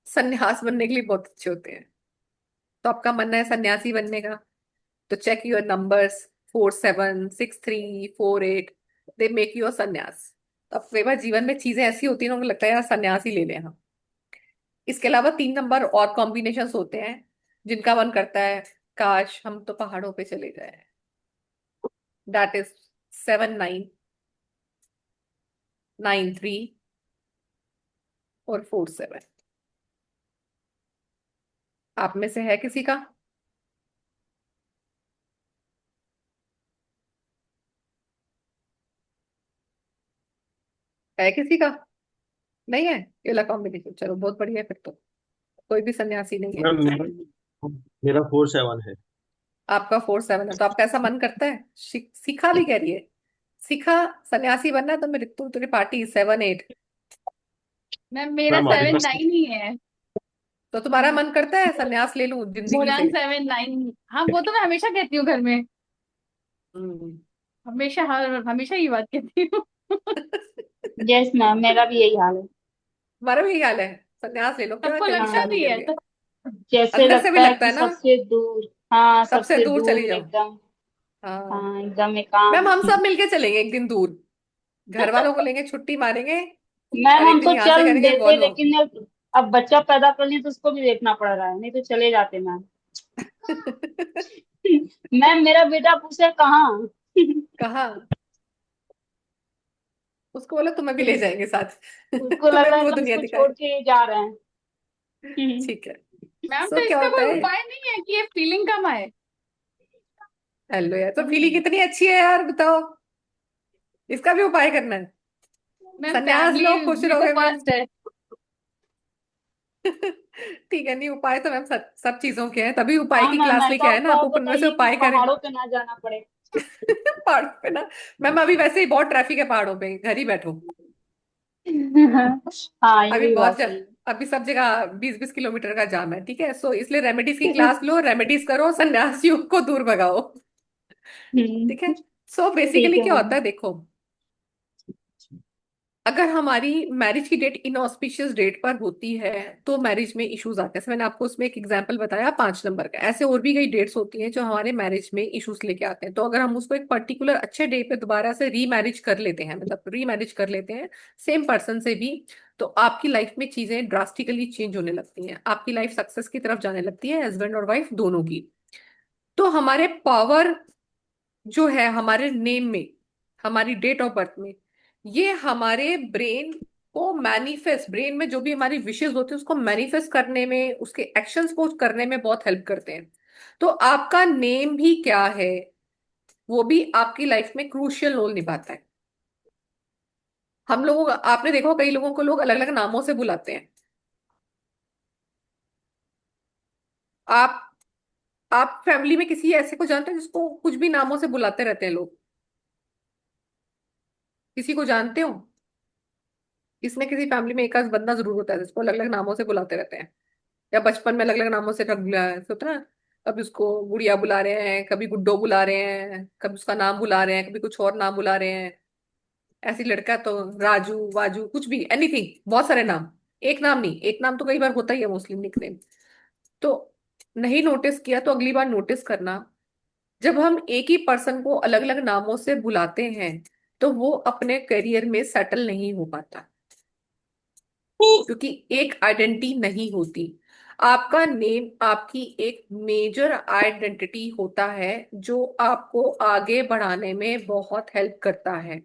सन्यास बनने के लिए बहुत अच्छे होते हैं। तो आपका मन है सन्यासी बनने का, तो check your numbers, 4 7 6 3 4 8, they make you a sannyas. तो अब कई बार जीवन में चीजें ऐसी होती हैं ना, उनको लगता है यार सन्यास ही ले लें हम। इसके अलावा 3 नंबर और कॉम्बिनेशंस होते हैं जिनका मन करता है काश हम तो पहाड़ों पे चले जाए। दैट इज 7 9 9 3 और 4 7। आप में से है किसी का? है किसी का? नहीं है ये वाला कॉम्बिनेशन? चलो बहुत बढ़िया है फिर तो, कोई भी सन्यासी नहीं है। मैम मेरा 4 7 है। आपका 4 7 है, तो आपका ऐसा मन करता है? सीखा भी कह रही है, सीखा सन्यासी बनना है, तो मेरे तुम तेरी पार्टी 7 8। मैम मेरा मैम हमारे सेवन पास नाइन ही है। तो तुम्हारा मन करता है सन्यास ले लूं जिंदगी बुरान से? 7 9, हाँ वो तो मैं हमेशा कहती हूँ घर में। हम्म। हमेशा, हर हमेशा ये बात कहती हूँ। यस मैम, मेरा भी यही हाल है। तुम्हारा भी यही हाल है, सन्यास ले लो, क्या सबको करेंगे लगता शादी भी है करके? तो। जैसे अंदर से भी लगता है लगता कि है ना, सबसे दूर, हाँ सबसे सबसे दूर चली दूर जाओ। एकदम। हाँ। हाँ एकदम मैम हम एकांत। सब मिलके चलेंगे एक दिन दूर, घर वालों को लेंगे, छुट्टी मारेंगे, मैम और एक हम दिन तो यहाँ से चल करेंगे देते, वॉल्वो। लेकिन अब बच्चा पैदा कर लिया तो उसको भी देखना पड़ रहा है, नहीं तो चले जाते मैम। मैम मेरा बेटा पूछे कहाँ। कहाँ? उसको बोलो तुम्हें भी ले जाएंगे साथ। उसको लग तुम्हें रहा भी है वो एकदम दुनिया उसको दिखाए। छोड़ के जा रहे हैं। ठीक है। मैम तो सो क्या इसका होता कोई है? उपाय नहीं है कि ये फीलिंग कम आए? हेलो यार, तो फीलिंग कितनी अच्छी है यार, बताओ, इसका भी उपाय करना है? मैम संन्यास लो, फैमिली खुश भी तो रहोगे मैम। फर्स्ट है। ठीक है, नहीं उपाय तो मैम सब चीजों के हैं, तभी उपाय हाँ की मैम, क्लास ऐसा लेके आए ना, उपाय आप उनमें से बताइए कि उपाय करें। पहाड़ों पे ना जाना पड़े। पहाड़ों पे ना? मैम अभी वैसे ही बहुत ट्रैफिक है पहाड़ों पे, घर ही बैठो। हाँ ये अभी भी बहुत बात सही है। अभी सब जगह 20 20 किलोमीटर का जाम है, ठीक है, सो इसलिए रेमेडीज की क्लास लो, रेमेडीज करो, सन्यासियों को दूर भगाओ। ठीक है। सो ठीक बेसिकली है क्या मैम। होता है देखो, अगर हमारी मैरिज की डेट इनऑस्पिशियस डेट पर होती है तो मैरिज में इश्यूज आते हैं। जैसे मैंने आपको उसमें एक एग्जांपल बताया 5 नंबर का, ऐसे और भी कई डेट्स होती हैं जो हमारे मैरिज में इश्यूज लेके आते हैं। तो अगर हम उसको एक पर्टिकुलर अच्छे डे पे दोबारा से रीमैरिज कर लेते हैं, मतलब रीमैरिज कर लेते हैं सेम पर्सन से भी, तो आपकी लाइफ में चीजें ड्रास्टिकली चेंज होने लगती हैं, आपकी लाइफ सक्सेस की तरफ जाने लगती है, हस्बैंड और वाइफ दोनों की। तो हमारे पावर जो है हमारे नेम में, हमारी डेट ऑफ बर्थ में, ये हमारे ब्रेन को मैनिफेस्ट, ब्रेन में जो भी हमारी विशेष होती है उसको मैनिफेस्ट करने में, उसके एक्शंस को करने में बहुत हेल्प करते हैं। तो आपका नेम भी क्या है, वो भी आपकी लाइफ में क्रूशियल रोल निभाता है। हम लोगों आपने देखा कई लोगों को लोग अलग अलग नामों से बुलाते हैं। आप आप फैमिली में किसी ऐसे को जानते हैं जिसको कुछ भी नामों से बुलाते रहते हैं लोग? किसी को जानते हो? किसी न किसी फैमिली में एक आध बंदा जरूर होता है जिसको अलग अलग नामों से बुलाते रहते हैं, या बचपन में अलग अलग नामों से रख बुलाया है, होता है ना। कभी उसको गुड़िया बुला रहे हैं, कभी गुड्डो बुला रहे हैं, कभी उसका नाम बुला रहे हैं, कभी कुछ और नाम बुला रहे हैं। ऐसी लड़का तो राजू वाजू कुछ भी, एनीथिंग, बहुत सारे नाम। एक नाम नहीं, एक नाम तो कई बार होता ही है मुस्लिम निकनेम। तो नहीं नोटिस किया तो अगली बार नोटिस करना, जब हम एक ही पर्सन को अलग अलग नामों से बुलाते हैं तो वो अपने करियर में सेटल नहीं हो पाता, क्योंकि एक आइडेंटिटी नहीं होती। आपका नेम आपकी एक मेजर आइडेंटिटी होता है जो आपको आगे बढ़ाने में बहुत हेल्प करता है।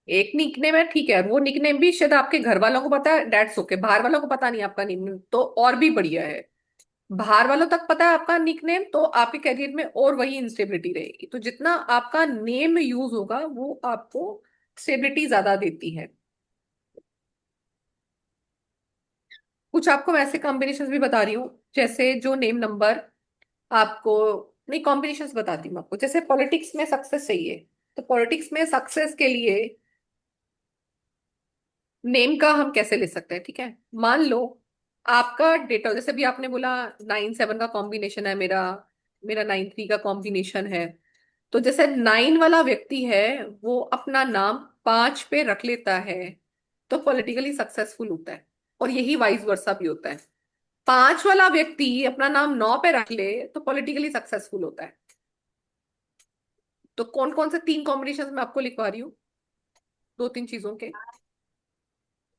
एक निकनेम है, ठीक है, वो निकनेम भी शायद आपके घर वालों को पता है, डेट्स ओके, बाहर वालों को पता नहीं आपका निकनेम, तो और भी बढ़िया है। बाहर वालों तक पता है आपका निकनेम तो आपके करियर में और वही इंस्टेबिलिटी रहेगी। तो जितना आपका नेम यूज होगा वो आपको स्टेबिलिटी ज्यादा देती है। कुछ आपको वैसे कॉम्बिनेशन भी बता रही हूँ, जैसे जो नेम नंबर आपको, नहीं कॉम्बिनेशन बताती हूँ आपको। जैसे पॉलिटिक्स में सक्सेस चाहिए, तो पॉलिटिक्स में सक्सेस के लिए नेम का हम कैसे ले सकते हैं, ठीक है। मान लो आपका डेटा, जैसे भी आपने बोला 9 7 का कॉम्बिनेशन है मेरा, मेरा 9 3 का कॉम्बिनेशन है। तो जैसे 9 वाला व्यक्ति है वो अपना नाम 5 पे रख लेता है तो पॉलिटिकली सक्सेसफुल होता है, और यही वाइस वर्सा भी होता है। 5 वाला व्यक्ति अपना नाम 9 पे रख ले तो पॉलिटिकली सक्सेसफुल होता है। तो कौन कौन से 3 कॉम्बिनेशन मैं आपको लिखवा रही हूँ, 2 3 चीजों के।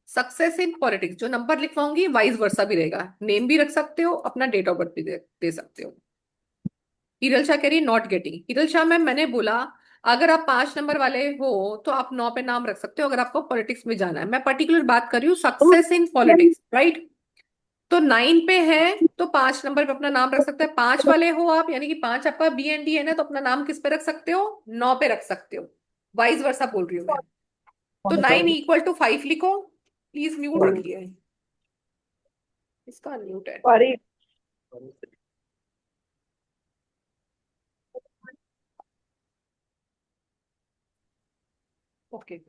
सक्सेस इन पॉलिटिक्स, जो नंबर लिखवाऊंगी वाइस वर्सा भी रहेगा, नेम भी रख सकते हो, अपना डेट ऑफ बर्थ भी दे सकते हो। हिरल शाह कह रही है not getting. Hiral Shah ma'am मैंने बोला अगर आप 5 नंबर वाले हो तो आप 9 पे नाम रख सकते हो अगर आपको पॉलिटिक्स में जाना है। मैं पर्टिकुलर बात कर रही हूँ सक्सेस इन पॉलिटिक्स, राइट। तो 9 पे है तो 5 नंबर पे अपना नाम रख सकते हैं। 5 वाले हो आप, यानी कि 5 आपका BND है ना, तो अपना नाम किस पे रख सकते हो, 9 पे रख सकते हो। वाइस वर्सा बोल रही हूँ मैं। तो 9 = 5 लिखो। प्लीज म्यूट रखिए, इसका अनम्यूट है। सॉरी। ओके,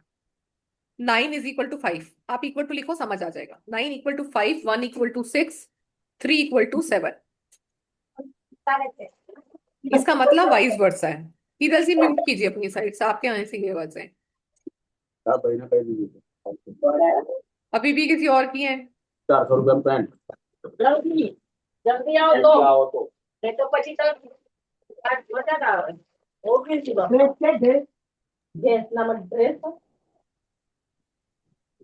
9 = 5, आप इक्वल टू लिखो, समझ आ जाएगा। 9 = 5, 1 = 6, 3 = 7। इसका मतलब वाइस वर्सा है। इधर से म्यूट कीजिए अपनी साइड से, आपके यहाँ से ये आवाज है। अभी भी किसी और की है? 400 रुपया में पैंट। जल्दी जल्दी आओ तो नहीं तो પછી તો આ બધા આવે ઓકે જી બાપ ડ્રેસ છે ડ્રેસ નામ ડ્રેસ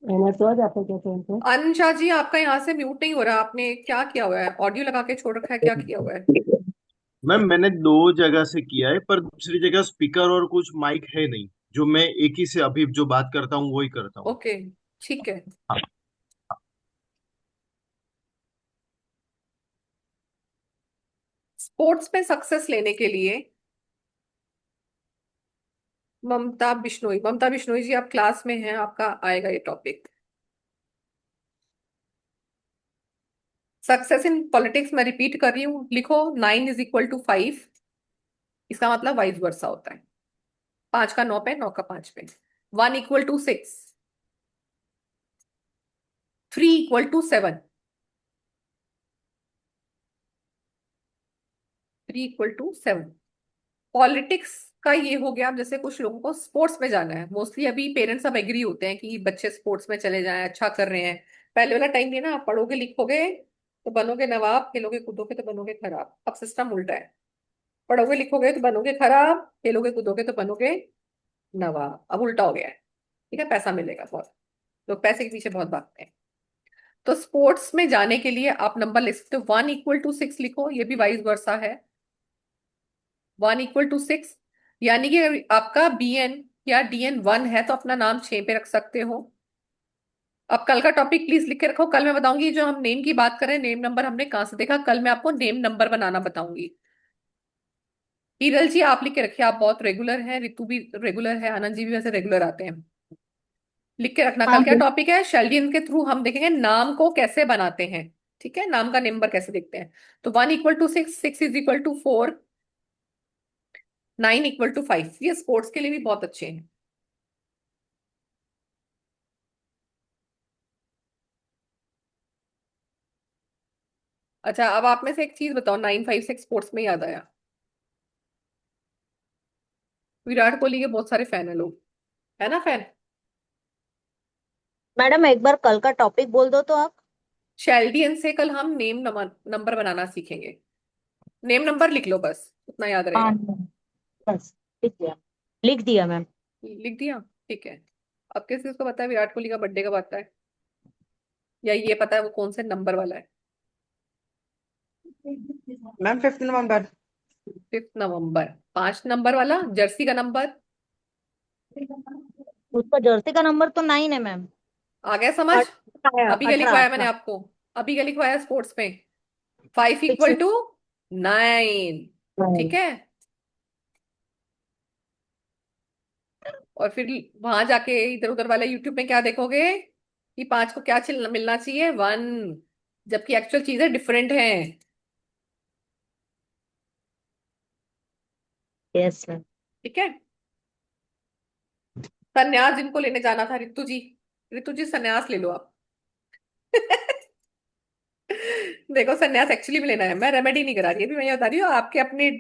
એના તો જ આપણે કહેते हैं अनुषा जी आपका यहाँ से म्यूट नहीं हो रहा, आपने क्या किया हुआ है, ऑडियो लगा के छोड़ रखा है, क्या किया हुआ है? मैम मैंने 2 जगह से किया है, पर दूसरी जगह स्पीकर और कुछ माइक है नहीं, जो मैं एक ही से अभी जो बात करता हूँ वही करता हूँ। ओके, ठीक है। हाँ। स्पोर्ट्स में सक्सेस लेने के लिए ममता बिश्नोई जी आप क्लास में हैं, आपका आएगा ये टॉपिक। सक्सेस इन पॉलिटिक्स में रिपीट कर रही हूँ, लिखो 9 = 5, इसका मतलब वाइस वर्सा होता है। 5 का 9 पे, 9 का 5 पे। 1 = 6, 3 = 7, 3 = 7। पॉलिटिक्स का ये हो गया। अब जैसे कुछ लोगों को स्पोर्ट्स में जाना है, मोस्टली अभी पेरेंट्स सब एग्री होते हैं कि बच्चे स्पोर्ट्स में चले जाएं, अच्छा कर रहे हैं। पहले वाला टाइम नहीं ना, आप पढ़ोगे लिखोगे तो बनोगे नवाब, खेलोगे कूदोगे तो बनोगे खराब। अब सिस्टम उल्टा है, पढ़ोगे लिखोगे तो बनोगे खराब, खेलोगे कूदोगे तो बनोगे नवाब। अब उल्टा हो गया है। ठीक है, पैसा मिलेगा बहुत, लोग पैसे के पीछे बहुत भागते हैं। तो स्पोर्ट्स में जाने के लिए आप नंबर लिख सकते हो, 1 = 6 लिखो, ये भी वाइस वर्सा है। 1 = 6, यानी कि अगर आपका BN या DN 1 है तो अपना नाम 6 पे रख सकते हो। अब कल का टॉपिक प्लीज लिख के रखो, कल मैं बताऊंगी जो हम नेम की बात करें, नेम नंबर हमने कहाँ से देखा, कल मैं आपको नेम नंबर बनाना बताऊंगी। हीरल जी आप लिख के रखिए, आप बहुत रेगुलर हैं, रितु भी रेगुलर है, आनंद जी भी वैसे रेगुलर आते हैं। लिख के रखना, हाँ कल क्या टॉपिक है, शेल्डियन के थ्रू हम देखेंगे नाम को कैसे बनाते हैं। ठीक है, नाम का नंबर कैसे देखते हैं। तो 1 = 6, 6 = 4, 9 = 5, ये स्पोर्ट्स के लिए भी बहुत अच्छे हैं। अच्छा, अब आप में से एक चीज बताओ, 9 5 6 स्पोर्ट्स में याद आया। विराट कोहली के बहुत सारे फैन है लोग, है ना फैन। मैडम एक बार कल का टॉपिक बोल दो तो आप। शेल्डियन से कल हम नेम नंबर बनाना सीखेंगे। नेम नंबर लिख लो, बस उतना याद हाँ रहेगा। बस लिख दिया, लिख दिया मैम। लिख दिया, ठीक है। अब किस किस को पता है विराट कोहली का बर्थडे कब आता है, या ये पता है वो कौन से नंबर वाला है। मैम 5 नवंबर। 5 नवंबर, 5 नंबर वाला जर्सी का नंबर। उसका जर्सी का नंबर तो 9 है मैम। आ गया समझ। 18 अभी क्या 18 लिखवाया मैंने 18। आपको, अभी क्या लिखवाया स्पोर्ट्स में, 5 = 9। ठीक है, और फिर वहां जाके इधर उधर वाले यूट्यूब में क्या देखोगे कि 5 को क्या मिलना चाहिए, 1, जबकि एक्चुअल चीजें डिफरेंट हैं। Yes ma'am. ठीक है, संन्यास जिनको लेने जाना था, रितु जी, रितु जी संन्यास ले लो आप। देखो संन्यास एक्चुअली में लेना है, मैं रेमेडी नहीं करा रही, अभी मैं ये बता रही हूँ आपके अपने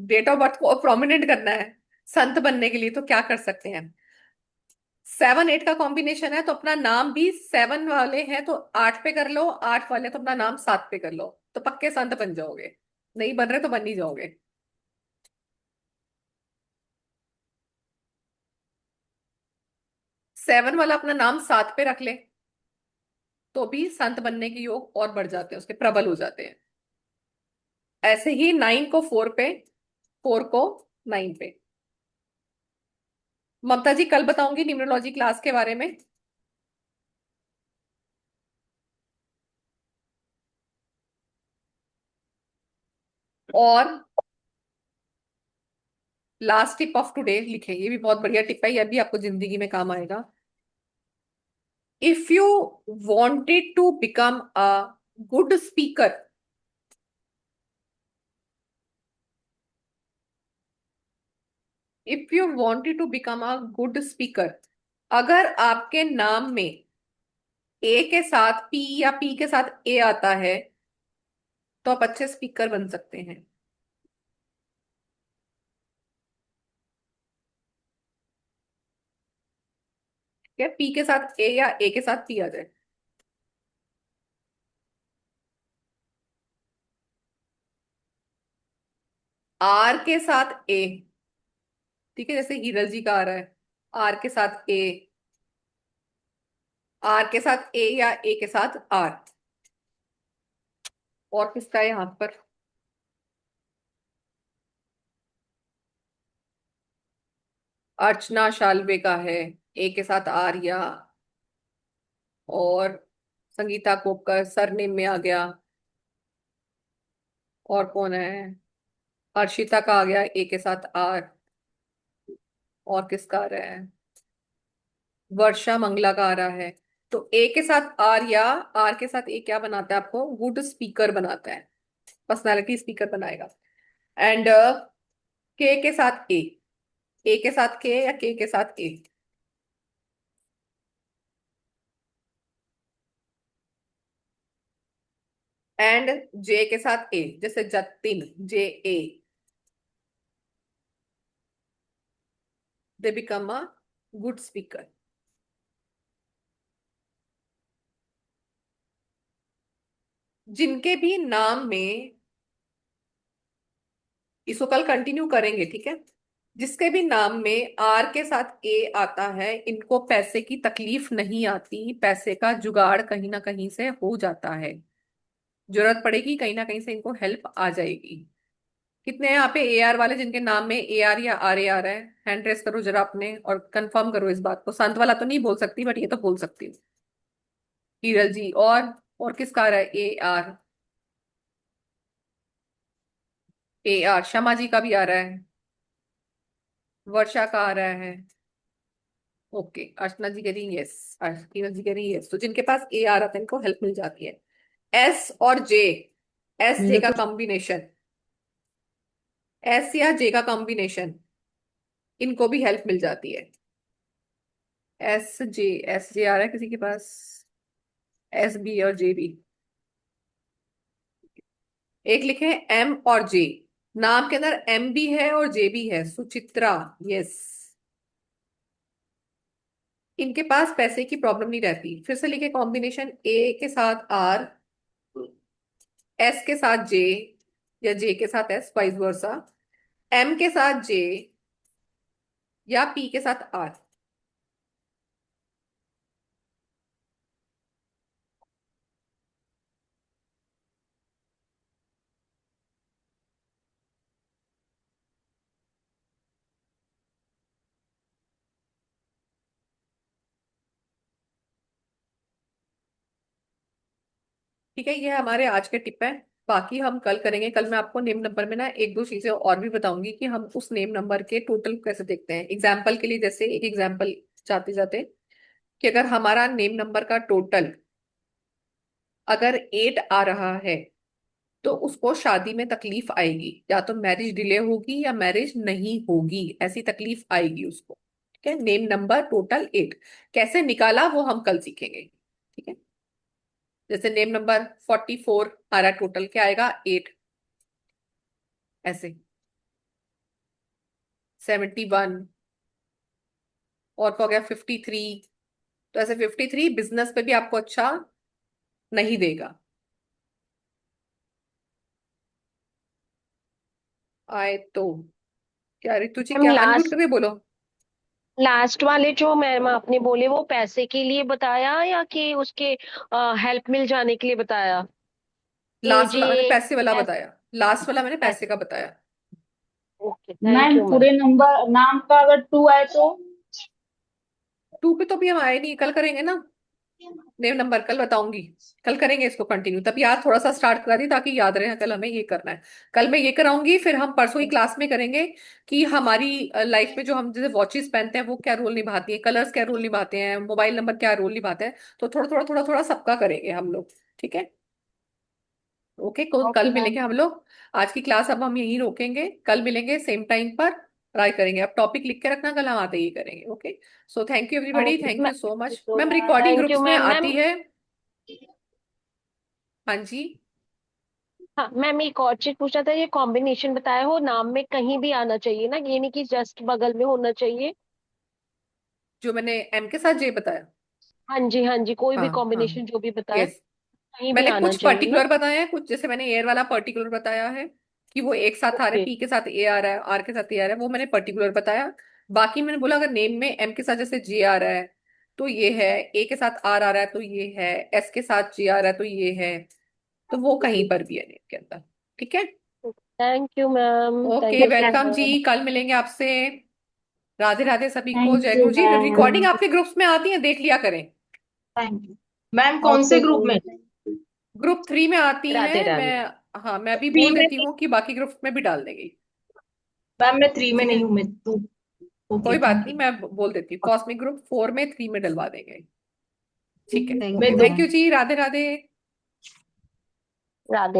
डेट ऑफ बर्थ को प्रोमिनेंट करना है संत बनने के लिए, तो क्या कर सकते हैं। 7 8 का कॉम्बिनेशन है, तो अपना नाम भी 7 वाले हैं तो 8 पे कर लो, 8 वाले तो अपना नाम 7 पे कर लो, तो पक्के संत बन जाओगे। नहीं बन रहे तो बन ही जाओगे। 7 वाला अपना नाम 7 पे रख ले तो भी संत बनने के योग और बढ़ जाते हैं, उसके प्रबल हो जाते हैं। ऐसे ही 9 को 4 पे, 4 को 9 पे। ममता जी कल बताऊंगी न्यूमरोलॉजी क्लास के बारे में। और लास्ट टिप ऑफ टुडे लिखे, ये भी बहुत बढ़िया टिप है, ये भी आपको जिंदगी में काम आएगा। If you wanted to become a good speaker, if you wanted to become a good speaker, अगर आपके नाम में ए के साथ पी या पी के साथ ए आता है तो आप अच्छे स्पीकर बन सकते हैं। क्या पी के साथ ए या ए के साथ पी आ जाए। आर के साथ ए, ठीक है, जैसे हीरल जी का आ रहा है, आर के साथ ए, आर के साथ ए या ए के साथ आर। और किसका है यहाँ पर, अर्चना शाल्वे का है, ए के साथ आर्या। और संगीता कोपकर सरनेम में आ गया। और कौन है, अर्शिता का आ गया ए के साथ आर। और किसका आ रहा है, वर्षा मंगला का आ रहा है। तो ए के साथ आर या आर के साथ ए क्या बनाता है, आपको गुड स्पीकर बनाता है, पर्सनालिटी स्पीकर बनाएगा। एंड के साथ ए के साथ के या के साथ ए, एंड जे के साथ ए, जैसे जतिन, जे ए। they become a good speaker. जिनके भी नाम में, इसको कल कंटिन्यू करेंगे, ठीक है। जिसके भी नाम में आर के साथ ए आता है, इनको पैसे की तकलीफ नहीं आती, पैसे का जुगाड़ कहीं ना कहीं से हो जाता है। जरूरत पड़ेगी कहीं ना कहीं से इनको हेल्प आ जाएगी। कितने हैं यहाँ पे ए आर वाले जिनके नाम में ए आर या आर ए आ रहा है? हैंड रेस करो जरा अपने और कंफर्म करो इस बात को। संत वाला तो नहीं बोल सकती, बट ये तो बोल सकती हूँ। हीरल जी, और किसका आ रहा है ए आर? ए आर शमा जी का भी आ रहा है, वर्षा का आ रहा है। ओके, अर्चना जी कह रही यस, हीरल जी कह रही यस। तो जिनके पास ए आ रहा था इनको हेल्प मिल जाती है। एस और जे, एस जे मेरा का तो कॉम्बिनेशन, एस या जे का कॉम्बिनेशन, इनको भी हेल्प मिल जाती है। एस जे, एस जे आ रहा है किसी के पास? एस बी और जे बी। एक लिखे एम और जे, नाम के अंदर एम भी है और जे भी है। सुचित्रा, यस। इनके पास पैसे की प्रॉब्लम नहीं रहती। फिर से लिखे कॉम्बिनेशन, ए के साथ आर, एस के साथ जे, या जे के साथ एस, वाइस वर्सा, एम के साथ जे, या पी के साथ आर। ठीक है, ये हमारे आज के टिप है। बाकी हम कल करेंगे। कल मैं आपको नेम नंबर में ना एक दो चीजें और भी बताऊंगी कि हम उस नेम नंबर के टोटल कैसे देखते हैं। एग्जाम्पल के लिए, जैसे एक एग्जाम्पल जाते जाते, कि अगर हमारा नेम नंबर का टोटल अगर 8 आ रहा है, तो उसको शादी में तकलीफ आएगी। या तो मैरिज डिले होगी या मैरिज नहीं होगी, ऐसी तकलीफ आएगी उसको। ठीक है, नेम नंबर टोटल 8 कैसे निकाला वो हम कल सीखेंगे। ठीक है, जैसे नेम नंबर 44 आ रहा है, टोटल क्या आएगा? 8। ऐसे 71, और क्या हो गया? 53। तो ऐसे 53 बिजनेस पे भी आपको अच्छा नहीं देगा। आए तो क्या रितु जी, मैम क्या अनम्यूट लास्ट करके बोलो। लास्ट वाले जो मैम आपने बोले वो पैसे के लिए बताया या कि उसके हेल्प मिल जाने के लिए बताया? लास्ट एजे वाला मैंने पैसे वाला एस बताया, लास्ट वाला मैंने पैसे पैसे। का बताया। Okay, thank ma'am you ma'am. पूरे नंबर नाम का अगर 2 आए तो? 2 पे तो भी हम आए नहीं, कल करेंगे ना नेम नंबर, कल बताऊंगी। कल करेंगे इसको कंटिन्यू, तब याद थोड़ा सा स्टार्ट करा दी ताकि याद रहे कल हमें ये करना है। कल मैं ये कराऊंगी, फिर हम परसों की क्लास में करेंगे कि हमारी लाइफ में जो हम जैसे वॉचेस पहनते हैं वो क्या रोल निभाती है, कलर्स क्या रोल निभाते हैं, मोबाइल नंबर क्या रोल निभाते हैं। तो थोड़ा थोड़ा थोड़ा थोड़ा सबका करेंगे हम लोग। ठीक है, ओके, ओके कल मैम। मिलेंगे हम लोग। आज की क्लास अब हम यहीं रोकेंगे, कल मिलेंगे सेम टाइम पर। ट्राई करेंगे, अब टॉपिक लिख के रखना, कल हम आते ही करेंगे। Okay, so thank you everybody, okay thank you so much ma'am. Recording thank you groups में मैम। आती मैम, है। हाँ जी, हाँ मैम, एक और चीज पूछना था, ये कॉम्बिनेशन बताया हो नाम में कहीं भी आना चाहिए ना, ये नहीं कि जस्ट बगल में होना चाहिए? जो मैंने एम के साथ जे बताया। हाँ जी, हाँ जी, कोई भी हाँ हाँ, कॉम्बिनेशन जो भी बताया यस। कहीं भी मैंने आना कुछ चाहिए ना? पर्टिकुलर बताया है, कुछ जैसे मैंने एयर वाला पर्टिकुलर बताया है कि वो एक साथ आ रहे, ओके। पी के साथ ए आ रहा है, आर के साथ ए आ रहा है, वो मैंने पर्टिकुलर बताया। बाकी मैंने बोला अगर नेम में एम के साथ जैसे जे आ रहा है तो ये है, ए के साथ आर आ रहा है तो ये है, एस के साथ जे आ रहा है तो ये है, तो वो कहीं पर भी है नेम के अंदर। ठीक है, thank you ma'am, okay, thank you so welcome जी, मच। कल मिलेंगे आपसे। राधे राधे सभी को, थैंक जय you Guru ji. Ma'am. Recording आपके ग्रुप्स में आती है, देख लिया करें। Thank you ma'am. कौन से ओके ग्रुप में? ग्रुप 3 में आती राधे हैं। मैं, राधे। हाँ, मैं अभी थ्री बोल में देती हूँ कि बाकी ग्रुप्स में भी डाल देंगे। मैम मैं 3 में ठीक है, नहीं हूँ, मैं 2। ओके कोई बात थैंक नहीं, यू। मैं बोल देती हूँ। कॉस्मिक ग्रुप 4 में, 3 में डलवा देंगे। ठीक है, थैंक मैं ओके, यू दो थैंक मैम। यू जी, राधे राधे। राधे।